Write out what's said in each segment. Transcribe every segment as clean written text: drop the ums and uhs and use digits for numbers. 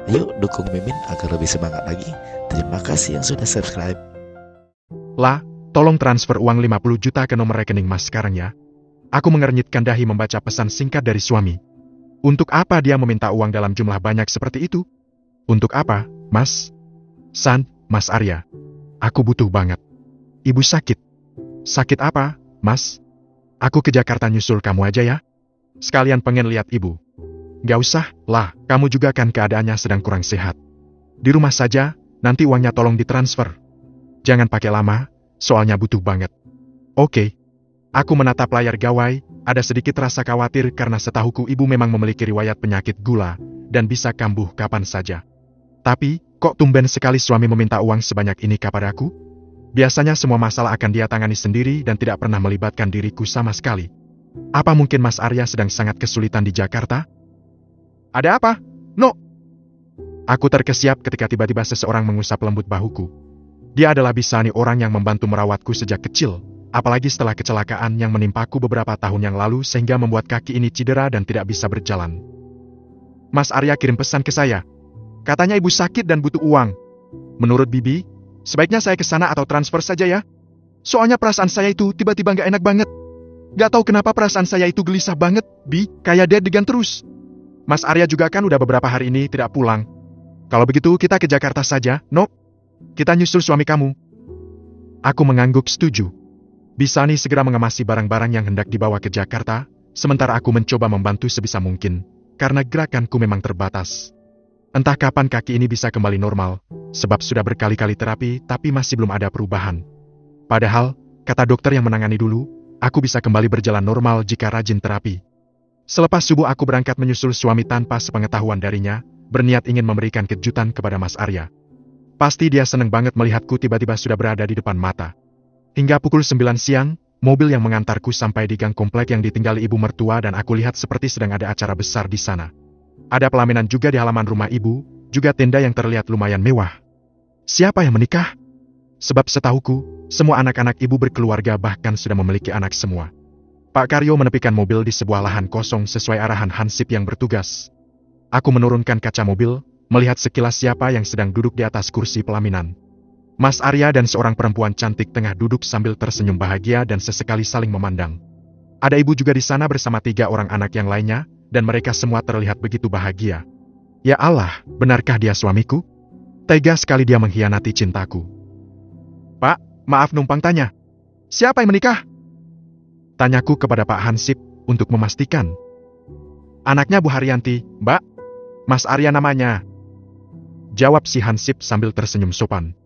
Yuk dukung Mimin agar lebih semangat lagi. Terima kasih yang sudah subscribe. La, tolong transfer uang 50 juta ke nomor rekening Mas sekarang ya. Aku mengernyitkan dahi membaca pesan singkat dari suami. Untuk apa dia meminta uang dalam jumlah banyak seperti itu? Untuk apa, Mas? Mas Arya. Aku butuh banget. Ibu sakit. Sakit apa, Mas? Aku ke Jakarta nyusul kamu aja ya. Sekalian pengen lihat ibu. Gak usah, lah, kamu juga kan keadaannya sedang kurang sehat. Di rumah saja, nanti uangnya tolong ditransfer. Jangan pakai lama, soalnya butuh banget. Oke. Aku menatap layar gawai, ada sedikit rasa khawatir karena setahuku ibu memang memiliki riwayat penyakit gula, dan bisa kambuh kapan saja. Tapi, kok tumben sekali suami meminta uang sebanyak ini kepadaku? Biasanya semua masalah akan dia tangani sendiri dan tidak pernah melibatkan diriku sama sekali. Apa mungkin Mas Arya sedang sangat kesulitan di Jakarta? Ada apa? No! Aku terkesiap ketika tiba-tiba seseorang mengusap lembut bahuku. Dia adalah Bisani, orang yang membantu merawatku sejak kecil, apalagi setelah kecelakaan yang menimpaku beberapa tahun yang lalu sehingga membuat kaki ini cedera dan tidak bisa berjalan. Mas Arya kirim pesan ke saya. Katanya ibu sakit dan butuh uang. Menurut Bibi, sebaiknya saya ke sana atau transfer saja ya? Soalnya perasaan saya itu tiba-tiba gak enak banget. Gak tahu kenapa perasaan saya itu gelisah banget, Bi, kayak deg-degan terus. Mas Arya juga kan udah beberapa hari ini tidak pulang. Kalau begitu kita ke Jakarta saja, no? Kita nyusul suami kamu. Aku mengangguk setuju. Bisani segera mengemasi barang-barang yang hendak dibawa ke Jakarta, sementara aku mencoba membantu sebisa mungkin, karena gerakanku memang terbatas. Entah kapan kaki ini bisa kembali normal, sebab sudah berkali-kali terapi tapi masih belum ada perubahan. Padahal, kata dokter yang menangani dulu, aku bisa kembali berjalan normal jika rajin terapi. Selepas subuh aku berangkat menyusul suami tanpa sepengetahuan darinya, berniat ingin memberikan kejutan kepada Mas Arya. Pasti dia senang banget melihatku tiba-tiba sudah berada di depan mata. Hingga pukul 9 siang, mobil yang mengantarku sampai di gang komplek yang ditinggali ibu mertua dan aku lihat seperti sedang ada acara besar di sana. Ada pelaminan juga di halaman rumah ibu, juga tenda yang terlihat lumayan mewah. Siapa yang menikah? Sebab setahuku, semua anak-anak ibu berkeluarga bahkan sudah memiliki anak semua. Pak Karyo menepikan mobil di sebuah lahan kosong sesuai arahan Hansip yang bertugas. Aku menurunkan kaca mobil, melihat sekilas siapa yang sedang duduk di atas kursi pelaminan. Mas Arya dan seorang perempuan cantik tengah duduk sambil tersenyum bahagia dan sesekali saling memandang. Ada ibu juga di sana bersama 3 orang anak yang lainnya, dan mereka semua terlihat begitu bahagia. Ya Allah, benarkah dia suamiku? Tega sekali dia mengkhianati cintaku. Pak, maaf numpang tanya. Siapa yang menikah? Tanyaku kepada Pak Hansip, untuk memastikan. Anaknya Bu Haryanti, Mbak. Mas Arya namanya. Jawab si Hansip sambil tersenyum sopan.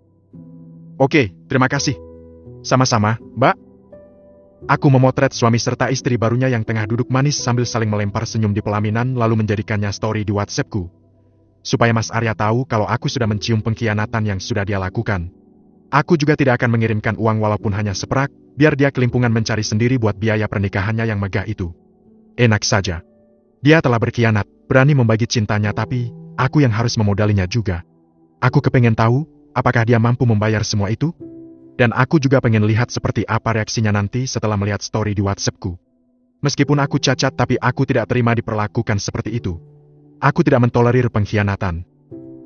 Oke, terima kasih. Sama-sama, Mbak. Aku memotret suami serta istri barunya yang tengah duduk manis sambil saling melempar senyum di pelaminan lalu menjadikannya story di WhatsAppku. Supaya Mas Arya tahu kalau aku sudah mencium pengkhianatan yang sudah dia lakukan. Aku juga tidak akan mengirimkan uang walaupun hanya seperak, biar dia kelimpungan mencari sendiri buat biaya pernikahannya yang megah itu. Enak saja. Dia telah berkhianat, berani membagi cintanya tapi, aku yang harus memodalinya juga. Aku kepengen tahu, apakah dia mampu membayar semua itu? Dan aku juga pengen lihat seperti apa reaksinya nanti setelah melihat story di WhatsAppku. Meskipun aku cacat tapi aku tidak terima diperlakukan seperti itu. Aku tidak mentolerir pengkhianatan.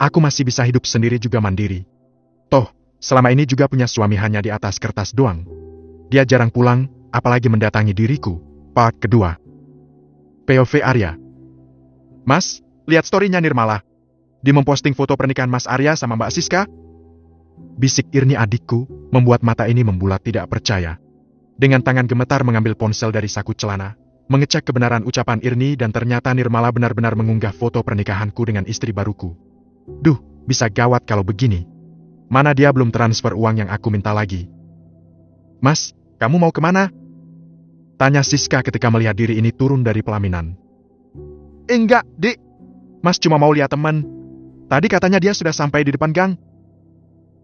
Aku masih bisa hidup sendiri juga mandiri. Toh, selama ini juga punya suami hanya di atas kertas doang. Dia jarang pulang, apalagi mendatangi diriku. Part kedua. POV Arya. Mas, lihat story-nya Nirmala. Dia memposting foto pernikahan Mas Arya sama Mbak Siska. Bisik Irni adikku, membuat mata ini membulat tidak percaya. Dengan tangan gemetar mengambil ponsel dari saku celana, mengecek kebenaran ucapan Irni dan ternyata Nirmala benar-benar mengunggah foto pernikahanku dengan istri baruku. Duh, bisa gawat kalau begini. Mana dia belum transfer uang yang aku minta lagi. Mas, kamu mau kemana? Tanya Siska ketika melihat diri ini turun dari pelaminan. Enggak, Dik. Mas cuma mau lihat teman. Tadi katanya dia sudah sampai di depan gang.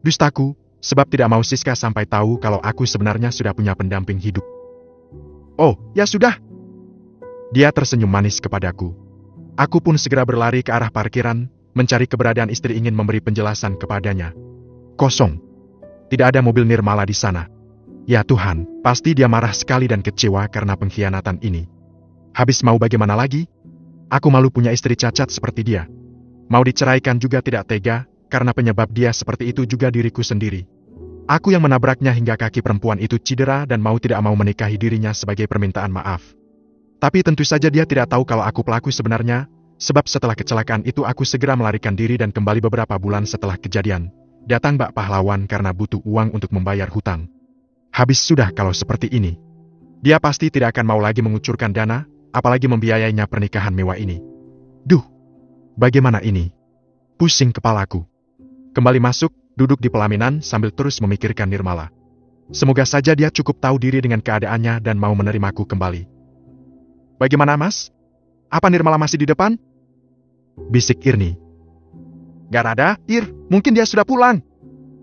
Dustaku, sebab tidak mau Siska sampai tahu kalau aku sebenarnya sudah punya pendamping hidup. Oh, ya sudah. Dia tersenyum manis kepadaku. Aku pun segera berlari ke arah parkiran, mencari keberadaan istri ingin memberi penjelasan kepadanya. Kosong. Tidak ada mobil Nirmala di sana. Ya Tuhan, pasti dia marah sekali dan kecewa karena pengkhianatan ini. Habis mau bagaimana lagi? Aku malu punya istri cacat seperti dia. Mau diceraikan juga tidak tega, karena penyebab dia seperti itu juga diriku sendiri. Aku yang menabraknya hingga kaki perempuan itu cedera dan mau tidak mau menikahi dirinya sebagai permintaan maaf. Tapi tentu saja dia tidak tahu kalau aku pelaku sebenarnya, sebab setelah kecelakaan itu aku segera melarikan diri dan kembali beberapa bulan setelah kejadian. Datang Mbak Pahlawan karena butuh uang untuk membayar hutang. Habis sudah kalau seperti ini. Dia pasti tidak akan mau lagi mengucurkan dana, apalagi membiayainya pernikahan mewah ini. Duh, bagaimana ini? Pusing kepalaku. Kembali masuk, duduk di pelaminan sambil terus memikirkan Nirmala. Semoga saja dia cukup tahu diri dengan keadaannya dan mau menerimaku kembali. Bagaimana Mas? Apa Nirmala masih di depan? Bisik Irni. Gak ada, Ir, mungkin dia sudah pulang.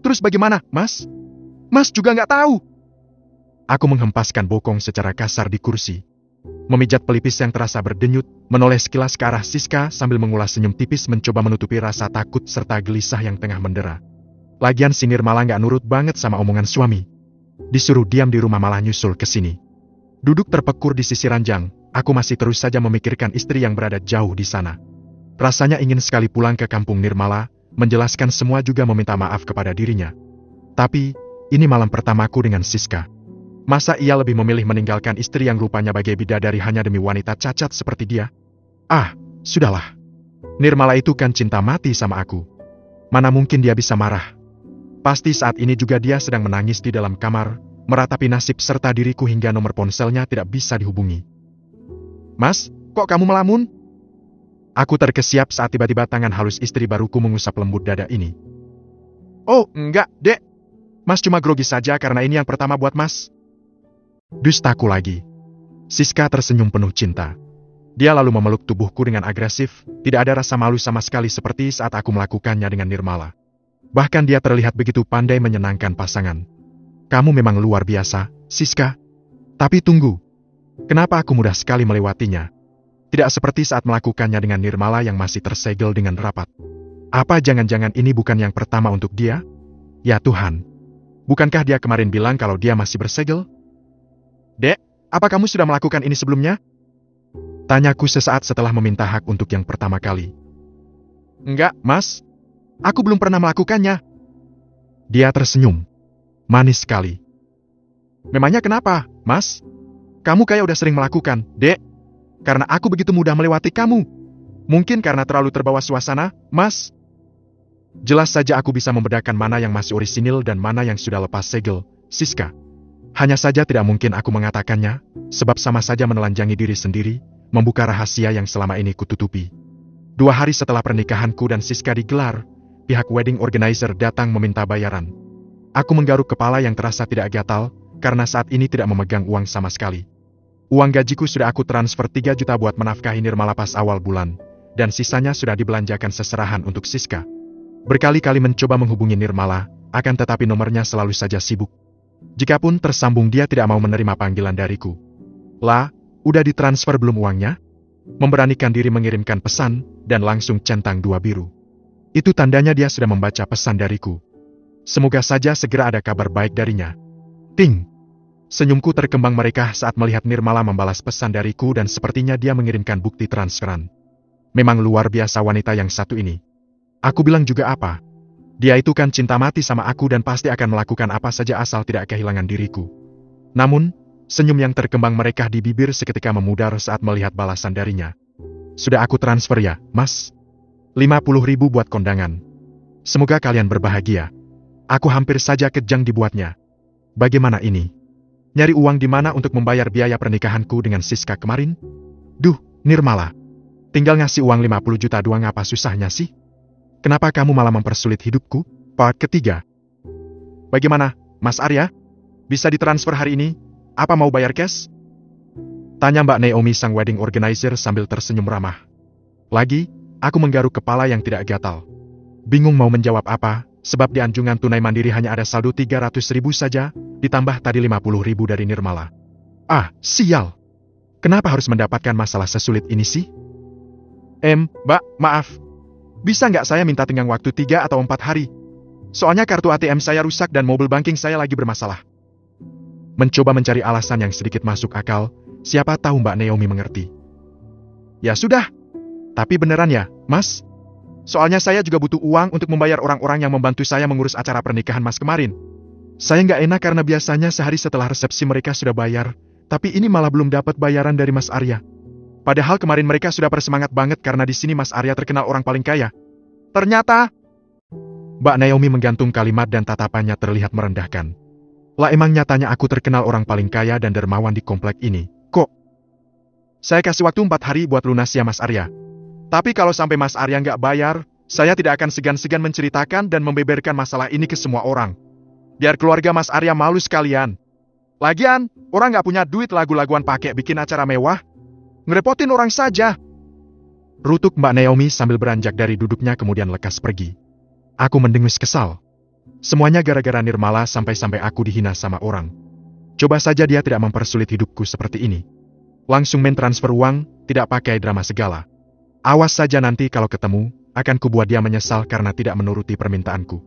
Terus bagaimana, Mas? Mas juga gak tahu. Aku menghempaskan bokong secara kasar di kursi. Memijat pelipis yang terasa berdenyut, menoleh sekilas ke arah Siska sambil mengulas senyum tipis mencoba menutupi rasa takut serta gelisah yang tengah mendera. Lagian si Nirmala gak nurut banget sama omongan suami. Disuruh diam di rumah malah nyusul ke sini. Duduk terpekur di sisi ranjang, aku masih terus saja memikirkan istri yang berada jauh di sana. Rasanya ingin sekali pulang ke kampung Nirmala, menjelaskan semua juga meminta maaf kepada dirinya. Tapi, ini malam pertamaku dengan Siska. Masa ia lebih memilih meninggalkan istri yang rupanya bagai bidadari hanya demi wanita cacat seperti dia? Ah, sudahlah. Nirmala itu kan cinta mati sama aku. Mana mungkin dia bisa marah? Pasti saat ini juga dia sedang menangis di dalam kamar, meratapi nasib serta diriku hingga nomor ponselnya tidak bisa dihubungi. Mas, kok kamu melamun? Aku terkesiap saat tiba-tiba tangan halus istri baruku mengusap lembut dada ini. Oh, enggak, Dek. Mas cuma grogi saja karena ini yang pertama buat Mas. Dustaku lagi. Siska tersenyum penuh cinta. Dia lalu memeluk tubuhku dengan agresif, tidak ada rasa malu sama sekali seperti saat aku melakukannya dengan Nirmala. Bahkan dia terlihat begitu pandai menyenangkan pasangan. Kamu memang luar biasa, Siska. Tapi tunggu. Kenapa aku mudah sekali melewatinya? Tidak seperti saat melakukannya dengan Nirmala yang masih tersegel dengan rapat. Apa jangan-jangan ini bukan yang pertama untuk dia? Ya Tuhan. Bukankah dia kemarin bilang kalau dia masih bersegel? Dek, apa kamu sudah melakukan ini sebelumnya? Tanyaku sesaat setelah meminta hak untuk yang pertama kali. Enggak, Mas. Aku belum pernah melakukannya. Dia tersenyum. Manis sekali. Memangnya kenapa, Mas? Kamu kayak udah sering melakukan, Dek. Karena aku begitu mudah melewati kamu. Mungkin karena terlalu terbawa suasana, Mas. Jelas saja aku bisa membedakan mana yang masih orisinil dan mana yang sudah lepas segel, Siska. Hanya saja tidak mungkin aku mengatakannya, sebab sama saja menelanjangi diri sendiri, membuka rahasia yang selama ini kututupi. 2 hari setelah pernikahanku dan Siska digelar, pihak wedding organizer datang meminta bayaran. Aku menggaruk kepala yang terasa tidak gatal, karena saat ini tidak memegang uang sama sekali. Uang gajiku sudah aku transfer 3 juta buat menafkahi Nirmala pas awal bulan, dan sisanya sudah dibelanjakan seserahan untuk Siska. Berkali-kali mencoba menghubungi Nirmala, akan tetapi nomornya selalu saja sibuk. Jikapun tersambung dia tidak mau menerima panggilan dariku. Lah, udah ditransfer belum uangnya? Memberanikan diri mengirimkan pesan, dan langsung centang 2 biru. Itu tandanya dia sudah membaca pesan dariku. Semoga saja segera ada kabar baik darinya. Ting! Senyumku terkembang mereka saat melihat Nirmala membalas pesan dariku dan sepertinya dia mengirimkan bukti transferan. Memang luar biasa wanita yang satu ini. Aku bilang juga apa? Dia itu kan cinta mati sama aku dan pasti akan melakukan apa saja asal tidak kehilangan diriku. Namun, senyum yang terkembang mereka di bibir seketika memudar saat melihat balasan darinya. Sudah aku transfer ya, Mas? 50.000 buat kondangan. Semoga kalian berbahagia. Aku hampir saja kejang dibuatnya. Bagaimana ini? Nyari uang di mana untuk membayar biaya pernikahanku dengan Siska kemarin? Duh, Nirmala. Tinggal ngasih uang 50 juta doang apa susahnya sih? Kenapa kamu malah mempersulit hidupku? Part ketiga. Bagaimana, Mas Arya? Bisa ditransfer hari ini? Apa mau bayar cash? Tanya Mbak Naomi sang wedding organizer sambil tersenyum ramah. Lagi, aku menggaruk kepala yang tidak gatal. Bingung mau menjawab apa, sebab di anjungan tunai mandiri hanya ada saldo 300.000 saja, ditambah tadi 50.000 dari Nirmala. Ah, sial! Kenapa harus mendapatkan masalah sesulit ini sih? Mbak, maaf. Bisa nggak saya minta tenggang waktu 3 atau 4 hari? Soalnya kartu ATM saya rusak dan mobile banking saya lagi bermasalah. Mencoba mencari alasan yang sedikit masuk akal, siapa tahu Mbak Naomi mengerti. Ya sudah. Tapi beneran ya, Mas? Soalnya saya juga butuh uang untuk membayar orang-orang yang membantu saya mengurus acara pernikahan Mas kemarin. Saya nggak enak karena biasanya sehari setelah resepsi mereka sudah bayar, tapi ini malah belum dapat bayaran dari Mas Arya. Padahal kemarin mereka sudah bersemangat banget karena di sini Mas Arya terkenal orang paling kaya. Ternyata, Mbak Naomi menggantung kalimat dan tatapannya terlihat merendahkan. Lah emang nyatanya aku terkenal orang paling kaya dan dermawan di komplek ini, kok? Saya kasih waktu 4 hari buat lunas ya Mas Arya. Tapi kalau sampai Mas Arya nggak bayar, saya tidak akan segan-segan menceritakan dan membeberkan masalah ini ke semua orang. Biar keluarga Mas Arya malu sekalian. Lagian, orang nggak punya duit lagu-laguan pakai bikin acara mewah. Ngerepotin orang saja. Rutuk Mbak Naomi sambil beranjak dari duduknya kemudian lekas pergi. Aku mendengus kesal. Semuanya gara-gara Nirmala sampai-sampai aku dihina sama orang. Coba saja dia tidak mempersulit hidupku seperti ini. Langsung main transfer uang, tidak pakai drama segala. Awas saja nanti kalau ketemu, akan kubuat dia menyesal karena tidak menuruti permintaanku.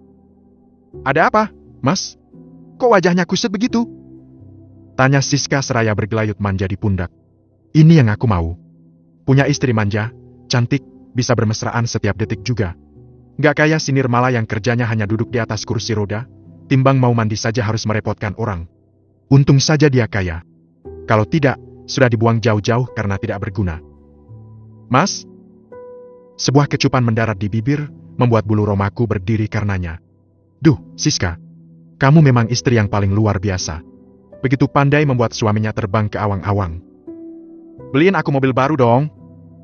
Ada apa, Mas? Kok wajahnya kusut begitu? Tanya Siska seraya bergelayut manja di pundak. Ini yang aku mau. Punya istri manja, cantik, bisa bermesraan setiap detik juga. Gak kayak si Nirmala yang kerjanya hanya duduk di atas kursi roda, timbang mau mandi saja harus merepotkan orang. Untung saja dia kaya. Kalau tidak, sudah dibuang jauh-jauh karena tidak berguna. Mas? Sebuah kecupan mendarat di bibir, membuat bulu romaku berdiri karenanya. Duh, Siska. Kamu memang istri yang paling luar biasa. Begitu pandai membuat suaminya terbang ke awang-awang. Beliin aku mobil baru dong.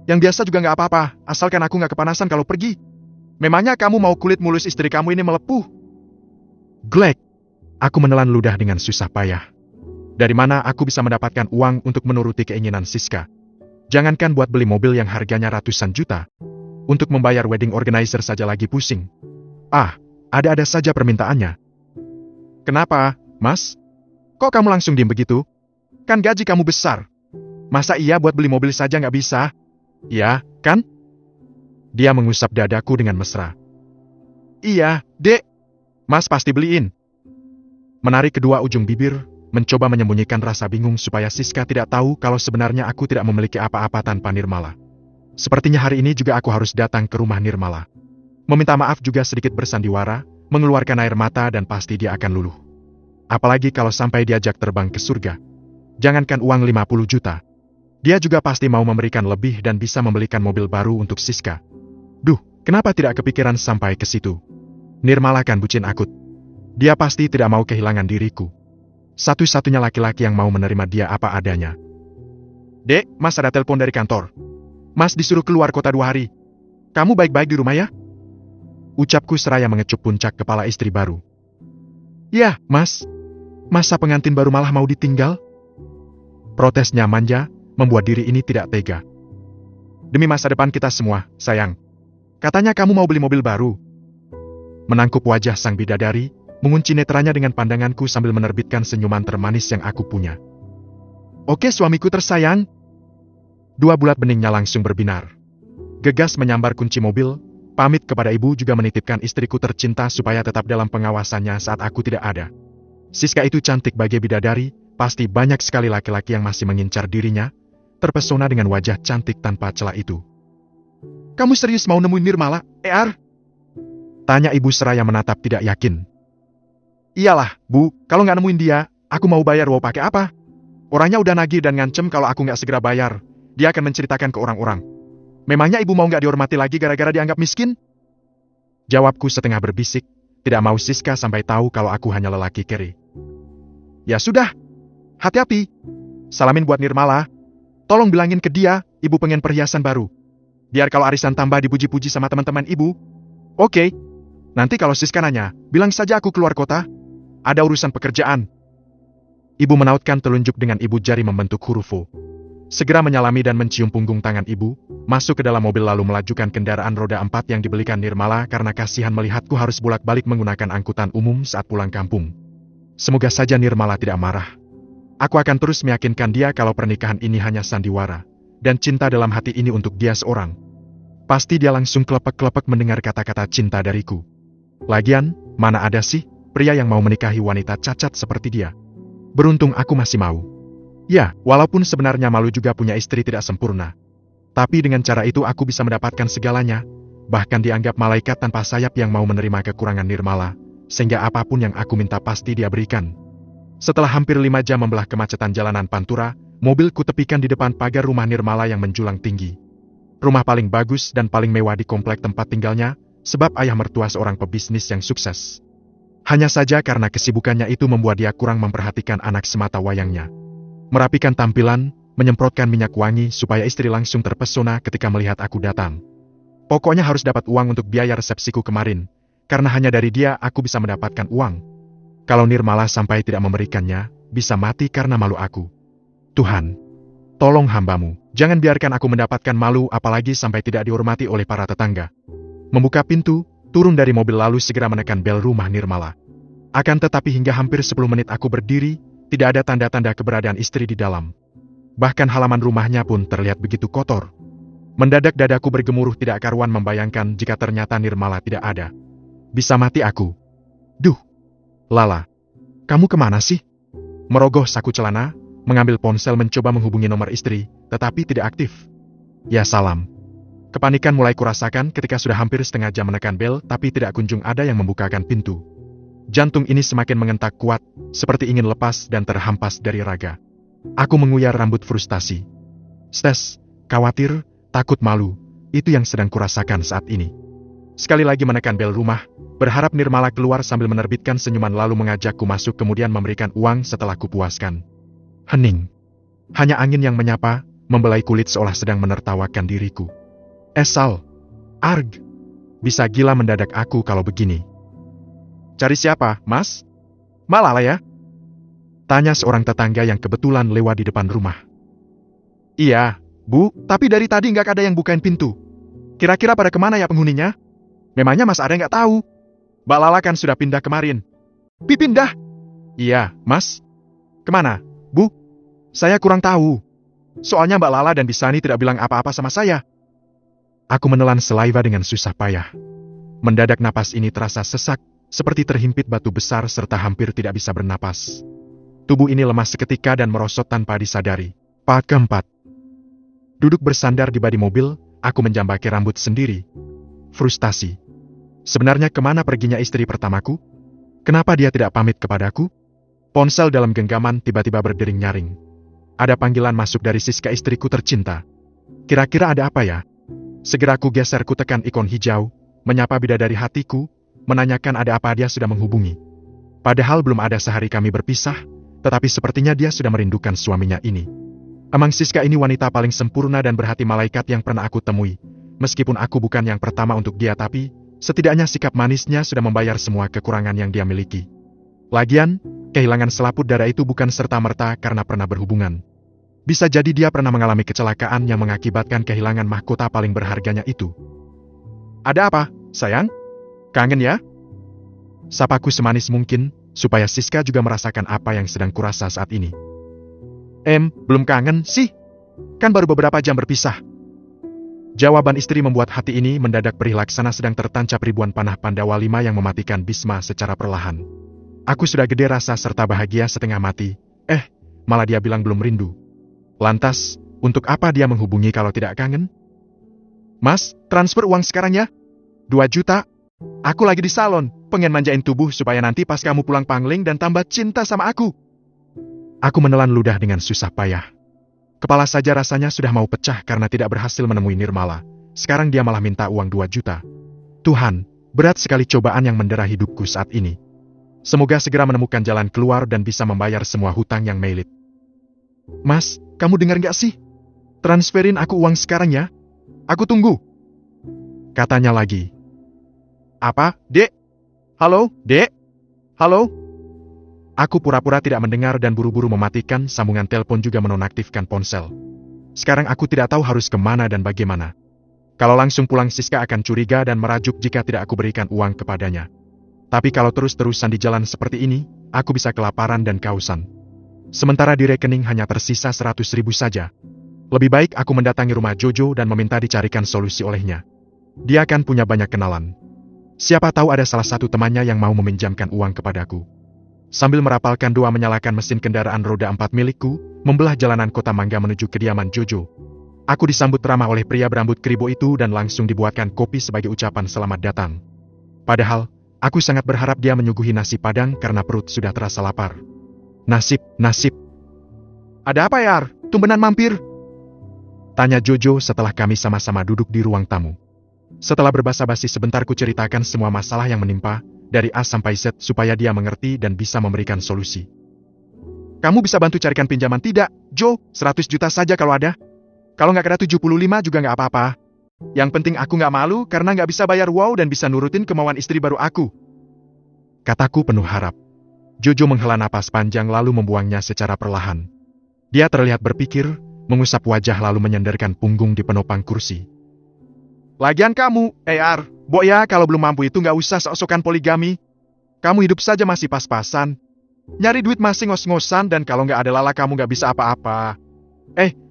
Yang biasa juga nggak apa-apa, asalkan aku nggak kepanasan kalau pergi. Memangnya kamu mau kulit mulus istri kamu ini melepuh? Glek. Aku menelan ludah dengan susah payah. Dari mana aku bisa mendapatkan uang untuk menuruti keinginan Siska? Jangankan buat beli mobil yang harganya ratusan juta. Untuk membayar wedding organizer saja lagi pusing. Ada-ada saja permintaannya. Kenapa, Mas? Kok kamu langsung diem begitu? Kan gaji kamu besar. Masa iya buat beli mobil saja nggak bisa? Ya, kan? Dia mengusap dadaku dengan mesra. Iya, Dek. Mas pasti beliin. Menarik kedua ujung bibir, mencoba menyembunyikan rasa bingung supaya Siska tidak tahu kalau sebenarnya aku tidak memiliki apa-apa tanpa Nirmala. Sepertinya hari ini juga aku harus datang ke rumah Nirmala. Meminta maaf juga sedikit bersandiwara, mengeluarkan air mata dan pasti dia akan luluh. Apalagi kalau sampai diajak terbang ke surga. Jangankan uang 50 juta. Dia juga pasti mau memberikan lebih dan bisa membelikan mobil baru untuk Siska. Duh, kenapa tidak kepikiran sampai ke situ? Nirmala kan bucin akut. Dia pasti tidak mau kehilangan diriku. Satu-satunya laki-laki yang mau menerima dia apa adanya. Dek, Mas ada telepon dari kantor. Mas disuruh keluar kota 2 hari. Kamu baik-baik di rumah ya? Ucapku seraya mengecup puncak kepala istri baru. Ya, Mas. Masa pengantin baru malah mau ditinggal? Protesnya manja, membuat diri ini tidak tega. Demi masa depan kita semua, sayang. Katanya kamu mau beli mobil baru. Menangkup wajah sang bidadari, mengunci netranya dengan pandanganku sambil menerbitkan senyuman termanis yang aku punya. Oke suamiku tersayang. 2 bulat beningnya langsung berbinar. Gegas menyambar kunci mobil, pamit kepada ibu juga menitipkan istriku tercinta supaya tetap dalam pengawasannya saat aku tidak ada. Siska itu cantik bagai bidadari, pasti banyak sekali laki-laki yang masih mengincar dirinya, terpesona dengan wajah cantik tanpa celah itu. Kamu serius mau nemuin Nirmala, ER? Tanya ibu seraya menatap tidak yakin. Iyalah, Bu, kalau nggak nemuin dia, aku mau bayar wow pakai apa? Orangnya udah nagih dan ngancem kalau aku nggak segera bayar, dia akan menceritakan ke orang-orang. Memangnya ibu mau nggak dihormati lagi gara-gara dianggap miskin? Jawabku setengah berbisik, tidak mau Siska sampai tahu kalau aku hanya lelaki kere. Ya sudah, hati-hati. Salamin buat Nirmala. Tolong bilangin ke dia, ibu pengen perhiasan baru. Biar kalau arisan tambah dipuji-puji sama teman-teman ibu. Oke. Nanti kalau Siska nanya, bilang saja aku keluar kota. Ada urusan pekerjaan. Ibu menautkan telunjuk dengan ibu jari membentuk huruf O. Segera menyalami dan mencium punggung tangan ibu, masuk ke dalam mobil lalu melajukan kendaraan roda 4 yang dibelikan Nirmala karena kasihan melihatku harus bolak-balik menggunakan angkutan umum saat pulang kampung. Semoga saja Nirmala tidak marah. Aku akan terus meyakinkan dia kalau pernikahan ini hanya sandiwara, dan cinta dalam hati ini untuk dia seorang. Pasti dia langsung kelepek-kelepek mendengar kata-kata cinta dariku. Lagian, mana ada sih pria yang mau menikahi wanita cacat seperti dia? Beruntung aku masih mau. Ya, walaupun sebenarnya malu juga punya istri tidak sempurna. Tapi dengan cara itu aku bisa mendapatkan segalanya, bahkan dianggap malaikat tanpa sayap yang mau menerima kekurangan Nirmala, sehingga apapun yang aku minta pasti dia berikan. Setelah hampir 5 jam membelah kemacetan jalanan Pantura, mobil kutepikan di depan pagar rumah Nirmala yang menjulang tinggi. Rumah paling bagus dan paling mewah di komplek tempat tinggalnya, sebab ayah mertua seorang pebisnis yang sukses. Hanya saja karena kesibukannya itu membuat dia kurang memperhatikan anak semata wayangnya. Merapikan tampilan, menyemprotkan minyak wangi supaya istri langsung terpesona ketika melihat aku datang. Pokoknya harus dapat uang untuk biaya resepsiku kemarin, karena hanya dari dia aku bisa mendapatkan uang. Kalau Nirmala sampai tidak memberikannya, bisa mati karena malu aku. Tuhan, tolong hamba-Mu, jangan biarkan aku mendapatkan malu apalagi sampai tidak dihormati oleh para tetangga. Membuka pintu, turun dari mobil lalu segera menekan bel rumah Nirmala. Akan tetapi hingga hampir 10 menit aku berdiri, tidak ada tanda-tanda keberadaan istri di dalam. Bahkan halaman rumahnya pun terlihat begitu kotor. Mendadak dadaku bergemuruh tidak karuan membayangkan jika ternyata Nirmala tidak ada. Bisa mati aku. Duh! Lala, kamu kemana sih? Merogoh saku celana, mengambil ponsel mencoba menghubungi nomor istri, tetapi tidak aktif. Ya salam. Kepanikan mulai kurasakan ketika sudah hampir setengah jam menekan bel tapi tidak kunjung ada yang membukakan pintu. Jantung ini semakin mengentak kuat, seperti ingin lepas dan terhampas dari raga. Aku menguyar rambut frustasi. Stres, khawatir, takut malu, itu yang sedang kurasakan saat ini. Sekali lagi menekan bel rumah, berharap Nirmala keluar sambil menerbitkan senyuman lalu mengajakku masuk kemudian memberikan uang setelah kupuaskan. Hening. Hanya angin yang menyapa, membelai kulit seolah sedang menertawakan diriku. Esal. Arg. Bisa gila mendadak aku kalau begini. Cari siapa, Mas? Malala ya? Tanya seorang tetangga yang kebetulan lewat di depan rumah. Iya, Bu, tapi dari tadi nggak ada yang bukain pintu. Kira-kira pada kemana ya penghuninya? Memangnya Mas Are nggak tahu? Mbak Lala kan sudah pindah kemarin. Pindah? Iya, Mas. Kemana, Bu? Saya kurang tahu. Soalnya Mbak Lala dan Bisani tidak bilang apa-apa sama saya. Aku menelan saliva dengan susah payah. Mendadak napas ini terasa sesak, seperti terhimpit batu besar serta hampir tidak bisa bernapas. Tubuh ini lemah seketika dan merosot tanpa disadari. Part keempat. Duduk bersandar di bodi mobil, aku menjambaki rambut sendiri. Frustasi. Sebenarnya kemana perginya istri pertamaku? Kenapa dia tidak pamit kepadaku? Ponsel dalam genggaman tiba-tiba berdering nyaring. Ada panggilan masuk dari Siska istriku tercinta. Kira-kira ada apa ya? Segera ku geser ku tekan ikon hijau, menyapa bidadari hatiku, menanyakan ada apa dia sudah menghubungi. Padahal belum ada sehari kami berpisah, tetapi sepertinya dia sudah merindukan suaminya ini. Emang Siska ini wanita paling sempurna dan berhati malaikat yang pernah aku temui. Meskipun aku bukan yang pertama untuk dia tapi, setidaknya sikap manisnya sudah membayar semua kekurangan yang dia miliki. Lagian, kehilangan selaput darah itu bukan serta-merta karena pernah berhubungan. Bisa jadi dia pernah mengalami kecelakaan yang mengakibatkan kehilangan mahkota paling berharganya itu. Ada apa, sayang? Kangen ya? Sapaku semanis mungkin, supaya Siska juga merasakan apa yang sedang kurasa saat ini. Belum kangen sih. Kan baru beberapa jam berpisah. Jawaban istri membuat hati ini mendadak perih laksana sedang tertancap ribuan panah Pandawa 5 yang mematikan Bisma secara perlahan. Aku sudah gede rasa serta bahagia setengah mati. Malah dia bilang belum rindu. Lantas, untuk apa dia menghubungi kalau tidak kangen? Mas, transfer uang sekarang ya? 2 juta. Aku lagi di salon, pengen manjain tubuh supaya nanti pas kamu pulang pangling dan tambah cinta sama aku. Aku menelan ludah dengan susah payah. Kepala saja rasanya sudah mau pecah karena tidak berhasil menemui Nirmala. Sekarang dia malah minta uang 2 juta. Tuhan, berat sekali cobaan yang mendera hidupku saat ini. Semoga segera menemukan jalan keluar dan bisa membayar semua hutang yang melit. Mas, kamu dengar nggak sih? Transferin aku uang sekarang ya. Aku tunggu. Katanya lagi. Apa, Dek? Halo, Dek? Halo? Aku pura-pura tidak mendengar dan buru-buru mematikan sambungan telepon juga menonaktifkan ponsel. Sekarang aku tidak tahu harus kemana dan bagaimana. Kalau langsung pulang Siska akan curiga dan merajuk jika tidak aku berikan uang kepadanya. Tapi kalau terus-terusan di jalan seperti ini, aku bisa kelaparan dan kehausan. Sementara di rekening hanya tersisa 100.000 saja. Lebih baik aku mendatangi rumah Jojo dan meminta dicarikan solusi olehnya. Dia kan punya banyak kenalan. Siapa tahu ada salah satu temannya yang mau meminjamkan uang kepadaku. Sambil merapalkan doa menyalakan mesin kendaraan roda 4 milikku, membelah jalanan kota Mangga menuju kediaman Jojo. Aku disambut ramah oleh pria berambut keribu itu dan langsung dibuatkan kopi sebagai ucapan selamat datang. Padahal, aku sangat berharap dia menyuguhi nasi padang karena perut sudah terasa lapar. Nasib. Ada apa, Yar? Tumbenan mampir? Tanya Jojo setelah kami sama-sama duduk di ruang tamu. Setelah berbasa-basi sebentar ku ceritakan semua masalah yang menimpa, dari A sampai Z supaya dia mengerti dan bisa memberikan solusi. Kamu bisa bantu carikan pinjaman tidak, Jo? 100 juta saja kalau ada. Kalau nggak ada 75 juga nggak apa-apa. Yang penting aku nggak malu karena nggak bisa bayar wow dan bisa nurutin kemauan istri baru aku. Kataku penuh harap. Jojo menghela napas panjang lalu membuangnya secara perlahan. Dia terlihat berpikir, mengusap wajah lalu menyandarkan punggung di penopang kursi. Lagian kamu, Ar, ya kalau belum mampu itu nggak usah sok-sokan poligami. Kamu hidup saja masih pas-pasan. Nyari duit masih ngos-ngosan dan kalau nggak ada lala kamu nggak bisa apa-apa.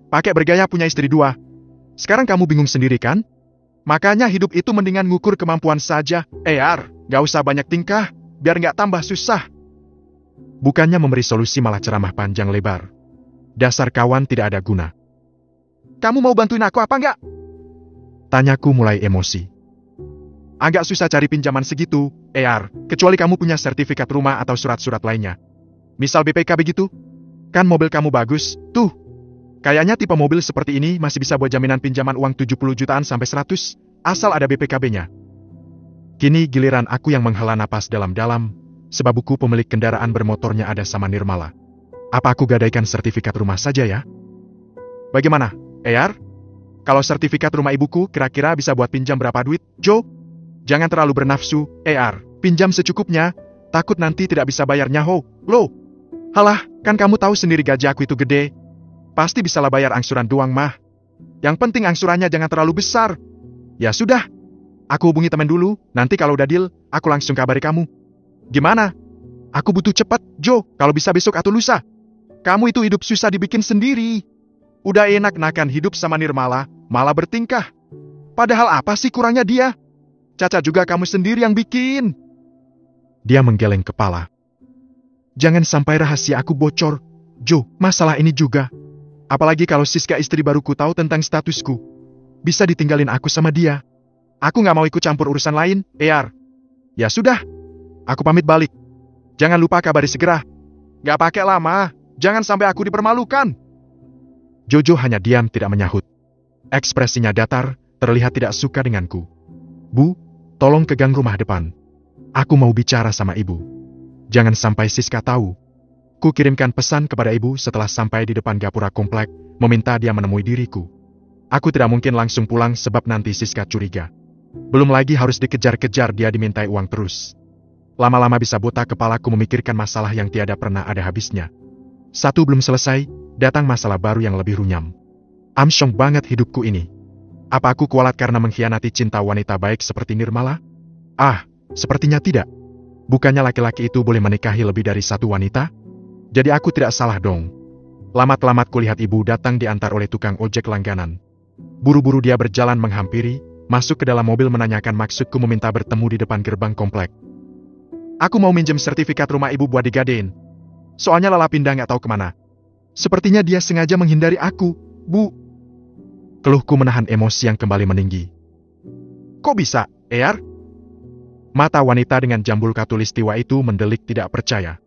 Pakai bergaya punya istri 2. Sekarang kamu bingung sendiri kan? Makanya hidup itu mendingan ngukur kemampuan saja. Ar, nggak usah banyak tingkah, biar nggak tambah susah. Bukannya memberi solusi malah ceramah panjang lebar. Dasar kawan tidak ada guna. Kamu mau bantuin aku apa nggak? Tanyaku mulai emosi. Agak susah cari pinjaman segitu, Ar, kecuali kamu punya sertifikat rumah atau surat-surat lainnya. Misal BPKB gitu. Kan mobil kamu bagus, tuh. Kayaknya tipe mobil seperti ini masih bisa buat jaminan pinjaman uang 70 jutaan sampai 100, asal ada BPKB-nya. Kini giliran aku yang menghela napas dalam-dalam, sebab buku pemilik kendaraan bermotornya ada sama Nirmala. Apa aku gadaikan sertifikat rumah saja ya? Bagaimana, Ar? Kalau sertifikat rumah ibuku kira-kira bisa buat pinjam berapa duit, Jo? Jangan terlalu bernafsu, Ar. Pinjam secukupnya, takut nanti tidak bisa bayarnya ho. Loh. Halah, kan kamu tahu sendiri gaji aku itu gede. Pasti bisalah bayar angsuran doang mah. Yang penting angsurannya jangan terlalu besar. Ya sudah. Aku hubungi teman dulu, nanti kalau udah deal, aku langsung kabari kamu. Gimana? Aku butuh cepat, Jo, kalau bisa besok atau lusa. Kamu itu hidup susah dibikin sendiri. Udah enak-enakan hidup sama Nirmala, malah bertingkah. Padahal apa sih kurangnya dia? Caca juga kamu sendiri yang bikin. Dia menggeleng kepala. Jangan sampai rahasia aku bocor, Jo, masalah ini juga. Apalagi kalau Siska istri baruku tahu tentang statusku. Bisa ditinggalin aku sama dia. Aku nggak mau ikut campur urusan lain, Ar. Ya sudah. Aku pamit balik. Jangan lupa kabari segera. Nggak pakai lama. Jangan sampai aku dipermalukan. Jojo hanya diam tidak menyahut. Ekspresinya datar, terlihat tidak suka denganku. Bu, tolong ke gang rumah depan. Aku mau bicara sama ibu. Jangan sampai Siska tahu. Ku kirimkan pesan kepada ibu setelah sampai di depan gapura komplek, meminta dia menemui diriku. Aku tidak mungkin langsung pulang sebab nanti Siska curiga. Belum lagi harus dikejar-kejar dia dimintai uang terus. Lama-lama bisa botak kepalaku memikirkan masalah yang tiada pernah ada habisnya. Satu belum selesai, datang masalah baru yang lebih runyam. Amsyong banget hidupku ini. Apa aku kualat karena mengkhianati cinta wanita baik seperti Nirmala? Sepertinya tidak. Bukannya laki-laki itu boleh menikahi lebih dari satu wanita? Jadi aku tidak salah dong. Lamat-lamat kulihat ibu datang diantar oleh tukang ojek langganan. Buru-buru dia berjalan menghampiri, masuk ke dalam mobil menanyakan maksudku meminta bertemu di depan gerbang komplek. Aku mau minjem sertifikat rumah ibu buat digadein. Soalnya Lala pindah nggak tahu kemana. Sepertinya dia sengaja menghindari aku, Bu. Keluhku menahan emosi yang kembali meninggi. Kok bisa, Ar? Mata wanita dengan jambul katulistiwa itu mendelik tidak percaya.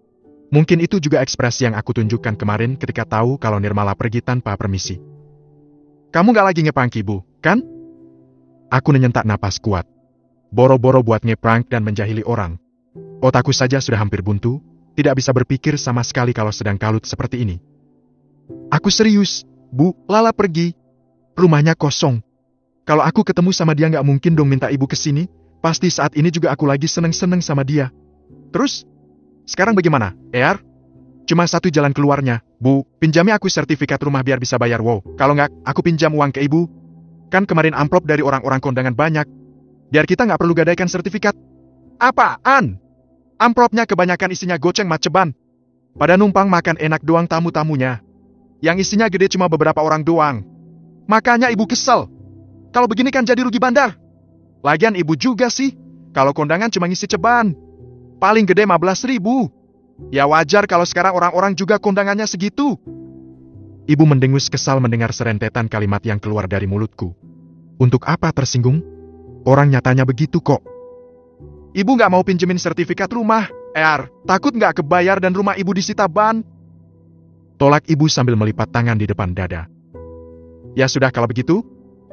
Mungkin itu juga ekspresi yang aku tunjukkan kemarin ketika tahu kalau Nirmala pergi tanpa permisi. Kamu gak lagi ngeprank ibu, kan? Aku menyentak napas kuat. Boro-boro buat ngeprank dan menjahili orang. Otakku saja sudah hampir buntu, tidak bisa berpikir sama sekali kalau sedang kalut seperti ini. Aku serius, Bu, Lala pergi. Rumahnya kosong. Kalau aku ketemu sama dia gak mungkin dong minta ibu kesini, pasti saat ini juga aku lagi seneng-seneng sama dia. Terus? Sekarang bagaimana, Ar? Cuma satu jalan keluarnya, Bu, pinjami aku sertifikat rumah biar bisa bayar wow. Kalau nggak, aku pinjam uang ke ibu. Kan kemarin amplop dari orang-orang kondangan banyak. Biar kita nggak perlu gadaikan sertifikat. Apaan? Amplopnya kebanyakan isinya goceng maceban. Pada numpang makan enak doang tamu-tamunya. Yang isinya gede cuma beberapa orang doang. Makanya ibu kesel. Kalau begini kan jadi rugi bandar. Lagian ibu juga sih, kalau kondangan cuma ngisi ceban. Paling gede 15.000. Ya wajar kalau sekarang orang-orang juga kondangannya segitu. Ibu mendengus kesal mendengar serentetan kalimat yang keluar dari mulutku. Untuk apa tersinggung? Orang nyatanya begitu kok. Ibu nggak mau pinjemin sertifikat rumah, takut nggak kebayar dan rumah ibu disita ban. Tolak ibu sambil melipat tangan di depan dada. Ya sudah kalau begitu,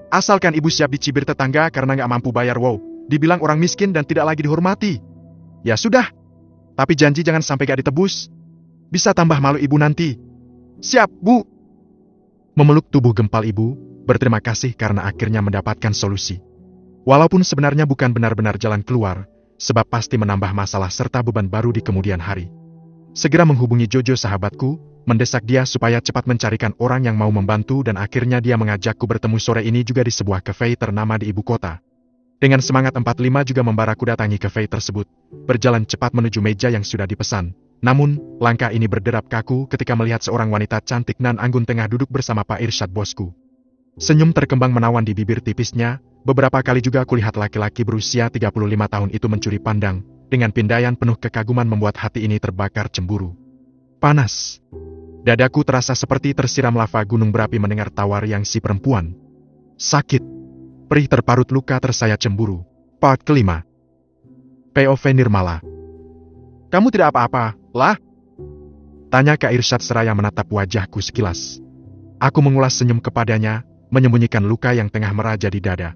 asalkan ibu siap dicibir tetangga karena nggak mampu bayar, dibilang orang miskin dan tidak lagi dihormati. Ya sudah, tapi janji jangan sampai gak ditebus. Bisa tambah malu ibu nanti. Siap, Bu. Memeluk tubuh gempal ibu, berterima kasih karena akhirnya mendapatkan solusi. Walaupun sebenarnya bukan benar-benar jalan keluar, sebab pasti menambah masalah serta beban baru di kemudian hari. Segera menghubungi Jojo sahabatku, mendesak dia supaya cepat mencarikan orang yang mau membantu dan akhirnya dia mengajakku bertemu sore ini juga di sebuah cafe ternama di ibu kota. Dengan semangat 45 juga membaraku datangi cafe tersebut, berjalan cepat menuju meja yang sudah dipesan. Namun, langkah ini berderap kaku ketika melihat seorang wanita cantik nan anggun tengah duduk bersama Pak Irsyad bosku. Senyum terkembang menawan di bibir tipisnya, beberapa kali juga kulihat laki-laki berusia 35 tahun itu mencuri pandang, dengan pindaian penuh kekaguman membuat hati ini terbakar cemburu. Panas. Dadaku terasa seperti tersiram lava gunung berapi mendengar tawar yang si perempuan. Sakit. Perih terparut luka tersayat cemburu. Part kelima. POV Nirmala. Kamu tidak apa-apa, lah? Tanya Kak Irsyad seraya menatap wajahku sekilas. Aku mengulas senyum kepadanya, menyembunyikan luka yang tengah meraja di dada.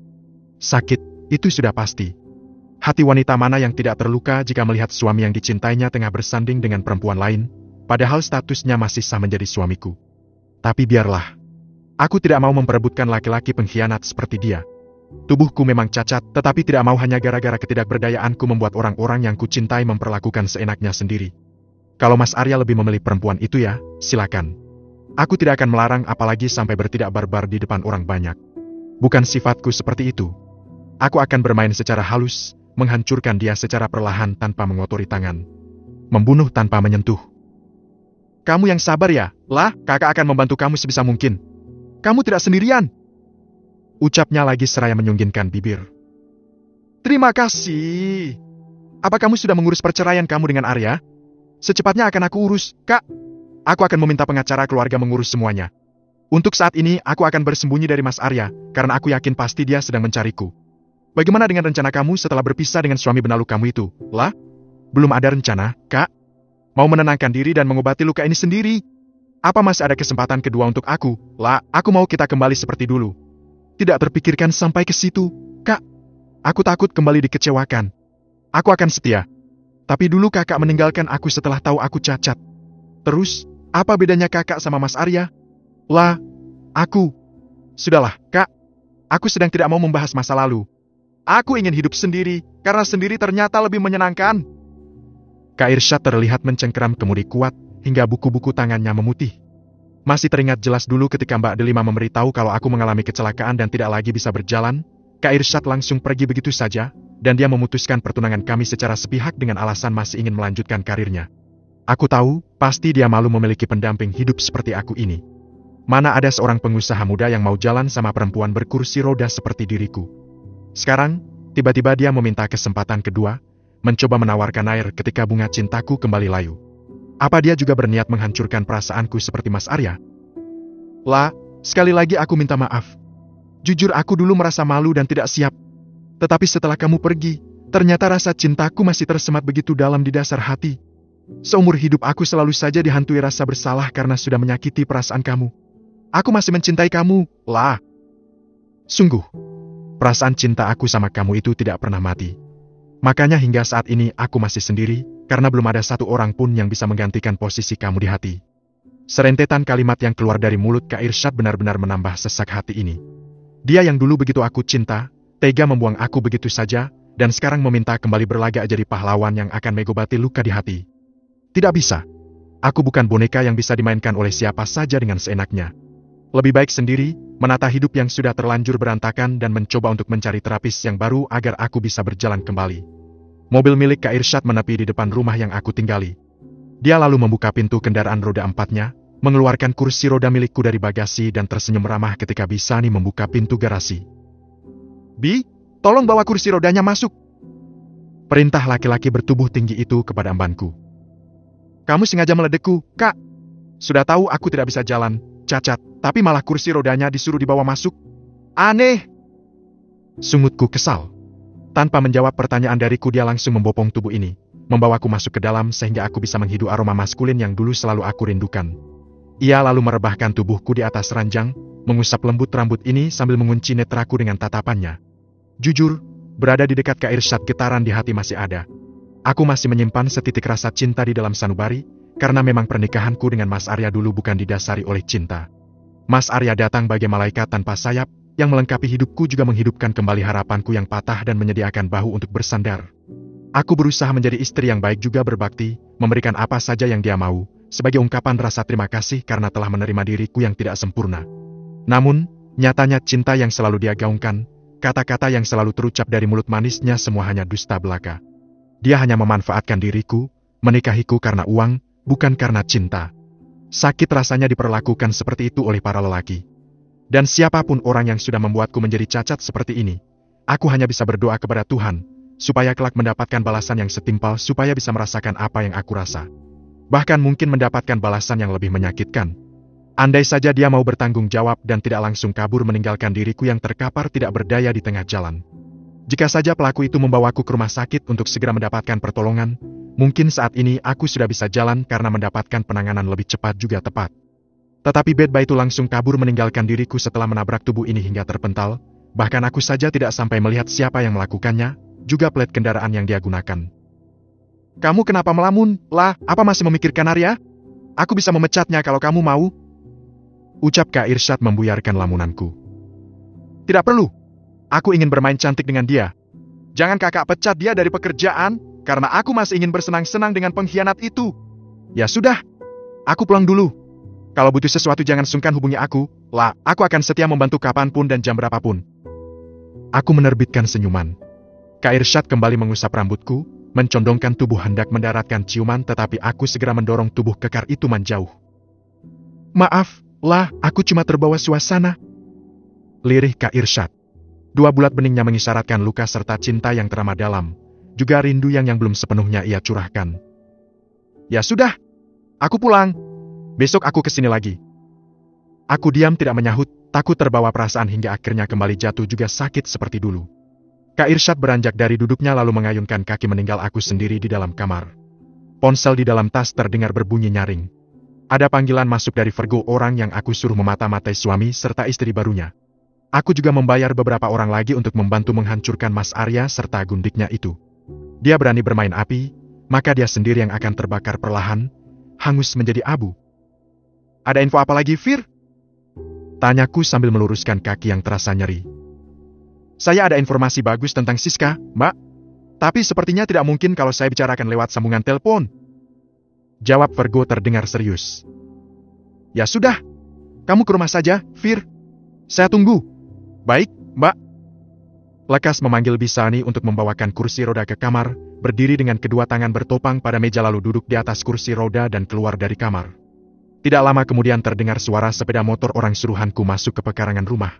Sakit, itu sudah pasti. Hati wanita mana yang tidak terluka jika melihat suami yang dicintainya tengah bersanding dengan perempuan lain, padahal statusnya masih sah menjadi suamiku. Tapi biarlah. Aku tidak mau memperebutkan laki-laki pengkhianat seperti dia. Tubuhku memang cacat, tetapi tidak mau hanya gara-gara ketidakberdayaanku membuat orang-orang yang kucintai memperlakukan seenaknya sendiri. Kalau Mas Arya lebih memilih perempuan itu ya, silakan. Aku tidak akan melarang apalagi sampai bertindak barbar di depan orang banyak. Bukan sifatku seperti itu. Aku akan bermain secara halus, menghancurkan dia secara perlahan tanpa mengotori tangan. Membunuh tanpa menyentuh. Kamu yang sabar ya, lah, kakak akan membantu kamu sebisa mungkin. Kamu tidak sendirian. Ucapnya lagi seraya menyunggingkan bibir. Terima kasih. Apa kamu sudah mengurus perceraian kamu dengan Arya? Secepatnya akan aku urus, Kak. Aku akan meminta pengacara keluarga mengurus semuanya. Untuk saat ini, aku akan bersembunyi dari Mas Arya, karena aku yakin pasti dia sedang mencariku. Bagaimana dengan rencana kamu setelah berpisah dengan suami benalu kamu itu, lah? Belum ada rencana, Kak? Mau menenangkan diri dan mengobati luka ini sendiri? Apa masih ada kesempatan kedua untuk aku, lah? Aku mau kita kembali seperti dulu. Tidak terpikirkan sampai ke situ, Kak. Aku takut kembali dikecewakan. Aku akan setia. Tapi dulu kakak meninggalkan aku setelah tahu aku cacat. Terus, apa bedanya kakak sama Mas Arya? Lah, aku. Sudahlah, Kak. Aku sedang tidak mau membahas masa lalu. Aku ingin hidup sendiri, karena sendiri ternyata lebih menyenangkan. Kak Irsyad terlihat mencengkeram kemudi kuat, hingga buku-buku tangannya memutih. Masih teringat jelas dulu ketika Mbak Delima memberitahu kalau aku mengalami kecelakaan dan tidak lagi bisa berjalan, Kak Irsyad langsung pergi begitu saja, dan dia memutuskan pertunangan kami secara sepihak dengan alasan masih ingin melanjutkan karirnya. Aku tahu, pasti dia malu memiliki pendamping hidup seperti aku ini. Mana ada seorang pengusaha muda yang mau jalan sama perempuan berkursi roda seperti diriku. Sekarang, tiba-tiba dia meminta kesempatan kedua, mencoba menawarkan air ketika bunga cintaku kembali layu. Apa dia juga berniat menghancurkan perasaanku seperti Mas Arya? Lah, sekali lagi aku minta maaf. Jujur aku dulu merasa malu dan tidak siap. Tetapi setelah kamu pergi, ternyata rasa cintaku masih tersemat begitu dalam di dasar hati. Seumur hidup aku selalu saja dihantui rasa bersalah karena sudah menyakiti perasaan kamu. Aku masih mencintai kamu, lah. Sungguh, perasaan cinta aku sama kamu itu tidak pernah mati. Makanya hingga saat ini aku masih sendiri, karena belum ada satu orang pun yang bisa menggantikan posisi kamu di hati. Serentetan kalimat yang keluar dari mulut Kak Irsyad benar-benar menambah sesak hati ini. Dia yang dulu begitu aku cinta, tega membuang aku begitu saja, dan sekarang meminta kembali berlagak jadi pahlawan yang akan mengobati luka di hati. Tidak bisa. Aku bukan boneka yang bisa dimainkan oleh siapa saja dengan seenaknya. Lebih baik sendiri, menata hidup yang sudah terlanjur berantakan dan mencoba untuk mencari terapis yang baru agar aku bisa berjalan kembali. Mobil milik Kak Irsyad menepi di depan rumah yang aku tinggali. Dia lalu membuka pintu kendaraan roda 4-nya, mengeluarkan kursi roda milikku dari bagasi dan tersenyum ramah ketika Bisani membuka pintu garasi. Bi, tolong bawa kursi rodanya masuk. Perintah laki-laki bertubuh tinggi itu kepada embanku. Kamu sengaja meledekku, Kak. Sudah tahu aku tidak bisa jalan, cacat, tapi malah kursi rodanya disuruh dibawa masuk. Aneh! Sungutku kesal. Tanpa menjawab pertanyaan dariku, dia langsung membopong tubuh ini, membawaku masuk ke dalam sehingga aku bisa menghidu aroma maskulin yang dulu selalu aku rindukan. Ia lalu merebahkan tubuhku di atas ranjang, mengusap lembut rambut ini sambil mengunci netraku dengan tatapannya. Jujur, berada di dekat Kak Irsyad, getaran di hati masih ada. Aku masih menyimpan setitik rasa cinta di dalam sanubari, karena memang pernikahanku dengan Mas Arya dulu bukan didasari oleh cinta. Mas Arya datang bagai malaikat tanpa sayap, yang melengkapi hidupku, juga menghidupkan kembali harapanku yang patah dan menyediakan bahu untuk bersandar. Aku berusaha menjadi istri yang baik juga berbakti, memberikan apa saja yang dia mau, sebagai ungkapan rasa terima kasih karena telah menerima diriku yang tidak sempurna. Namun, nyatanya cinta yang selalu dia gaungkan, kata-kata yang selalu terucap dari mulut manisnya semua hanya dusta belaka. Dia hanya memanfaatkan diriku, menikahiku karena uang, bukan karena cinta. Sakit rasanya diperlakukan seperti itu oleh para lelaki. Dan siapapun orang yang sudah membuatku menjadi cacat seperti ini, aku hanya bisa berdoa kepada Tuhan, supaya kelak mendapatkan balasan yang setimpal, supaya bisa merasakan apa yang aku rasa. Bahkan mungkin mendapatkan balasan yang lebih menyakitkan. Andai saja dia mau bertanggung jawab dan tidak langsung kabur meninggalkan diriku yang terkapar tidak berdaya di tengah jalan. Jika saja pelaku itu membawaku ke rumah sakit untuk segera mendapatkan pertolongan, mungkin saat ini aku sudah bisa jalan karena mendapatkan penanganan lebih cepat juga tepat. Tetapi bad boy itu langsung kabur meninggalkan diriku setelah menabrak tubuh ini hingga terpental, bahkan aku saja tidak sampai melihat siapa yang melakukannya, juga plat kendaraan yang dia gunakan. Kamu kenapa melamun? Lah, apa masih memikirkan Arya? Aku bisa memecatnya kalau kamu mau. Ucap Kak Irsyad membuyarkan lamunanku. Tidak perlu. Aku ingin bermain cantik dengan dia. Jangan kakak pecat dia dari pekerjaan, karena aku masih ingin bersenang-senang dengan pengkhianat itu. Ya sudah, aku pulang dulu. Kalau butuh sesuatu jangan sungkan hubungi aku, lah, aku akan setia membantu kapanpun dan jam berapapun. Aku menerbitkan senyuman. Kak Irsyad kembali mengusap rambutku, mencondongkan tubuh hendak mendaratkan ciuman, tetapi aku segera mendorong tubuh kekar itu menjauh. Maaf, lah, aku cuma terbawa suasana. Lirih Kak Irsyad. Dua bulat beningnya mengisyaratkan luka serta cinta yang teramat dalam, juga rindu yang belum sepenuhnya ia curahkan. Ya sudah, aku pulang. Besok aku kesini lagi. Aku diam tidak menyahut, takut terbawa perasaan hingga akhirnya kembali jatuh juga sakit seperti dulu. Kak Irsyad beranjak dari duduknya lalu mengayunkan kaki meninggal aku sendiri di dalam kamar. Ponsel di dalam tas terdengar berbunyi nyaring. Ada panggilan masuk dari Virgo, orang yang aku suruh memata-matai suami serta istri barunya. Aku juga membayar beberapa orang lagi untuk membantu menghancurkan Mas Arya serta gundiknya itu. Dia berani bermain api, maka dia sendiri yang akan terbakar perlahan, hangus menjadi abu. Ada info apa lagi, Fir? Tanyaku sambil meluruskan kaki yang terasa nyeri. Saya ada informasi bagus tentang Siska, Mbak. Tapi sepertinya tidak mungkin kalau saya bicarakan lewat sambungan telepon. Jawab Virgo terdengar serius. Ya sudah, kamu ke rumah saja, Fir. Saya tunggu. Baik, Mbak. Lekas memanggil Bisani untuk membawakan kursi roda ke kamar, berdiri dengan kedua tangan bertopang pada meja lalu duduk di atas kursi roda dan keluar dari kamar. Tidak lama kemudian terdengar suara sepeda motor orang suruhanku masuk ke pekarangan rumah.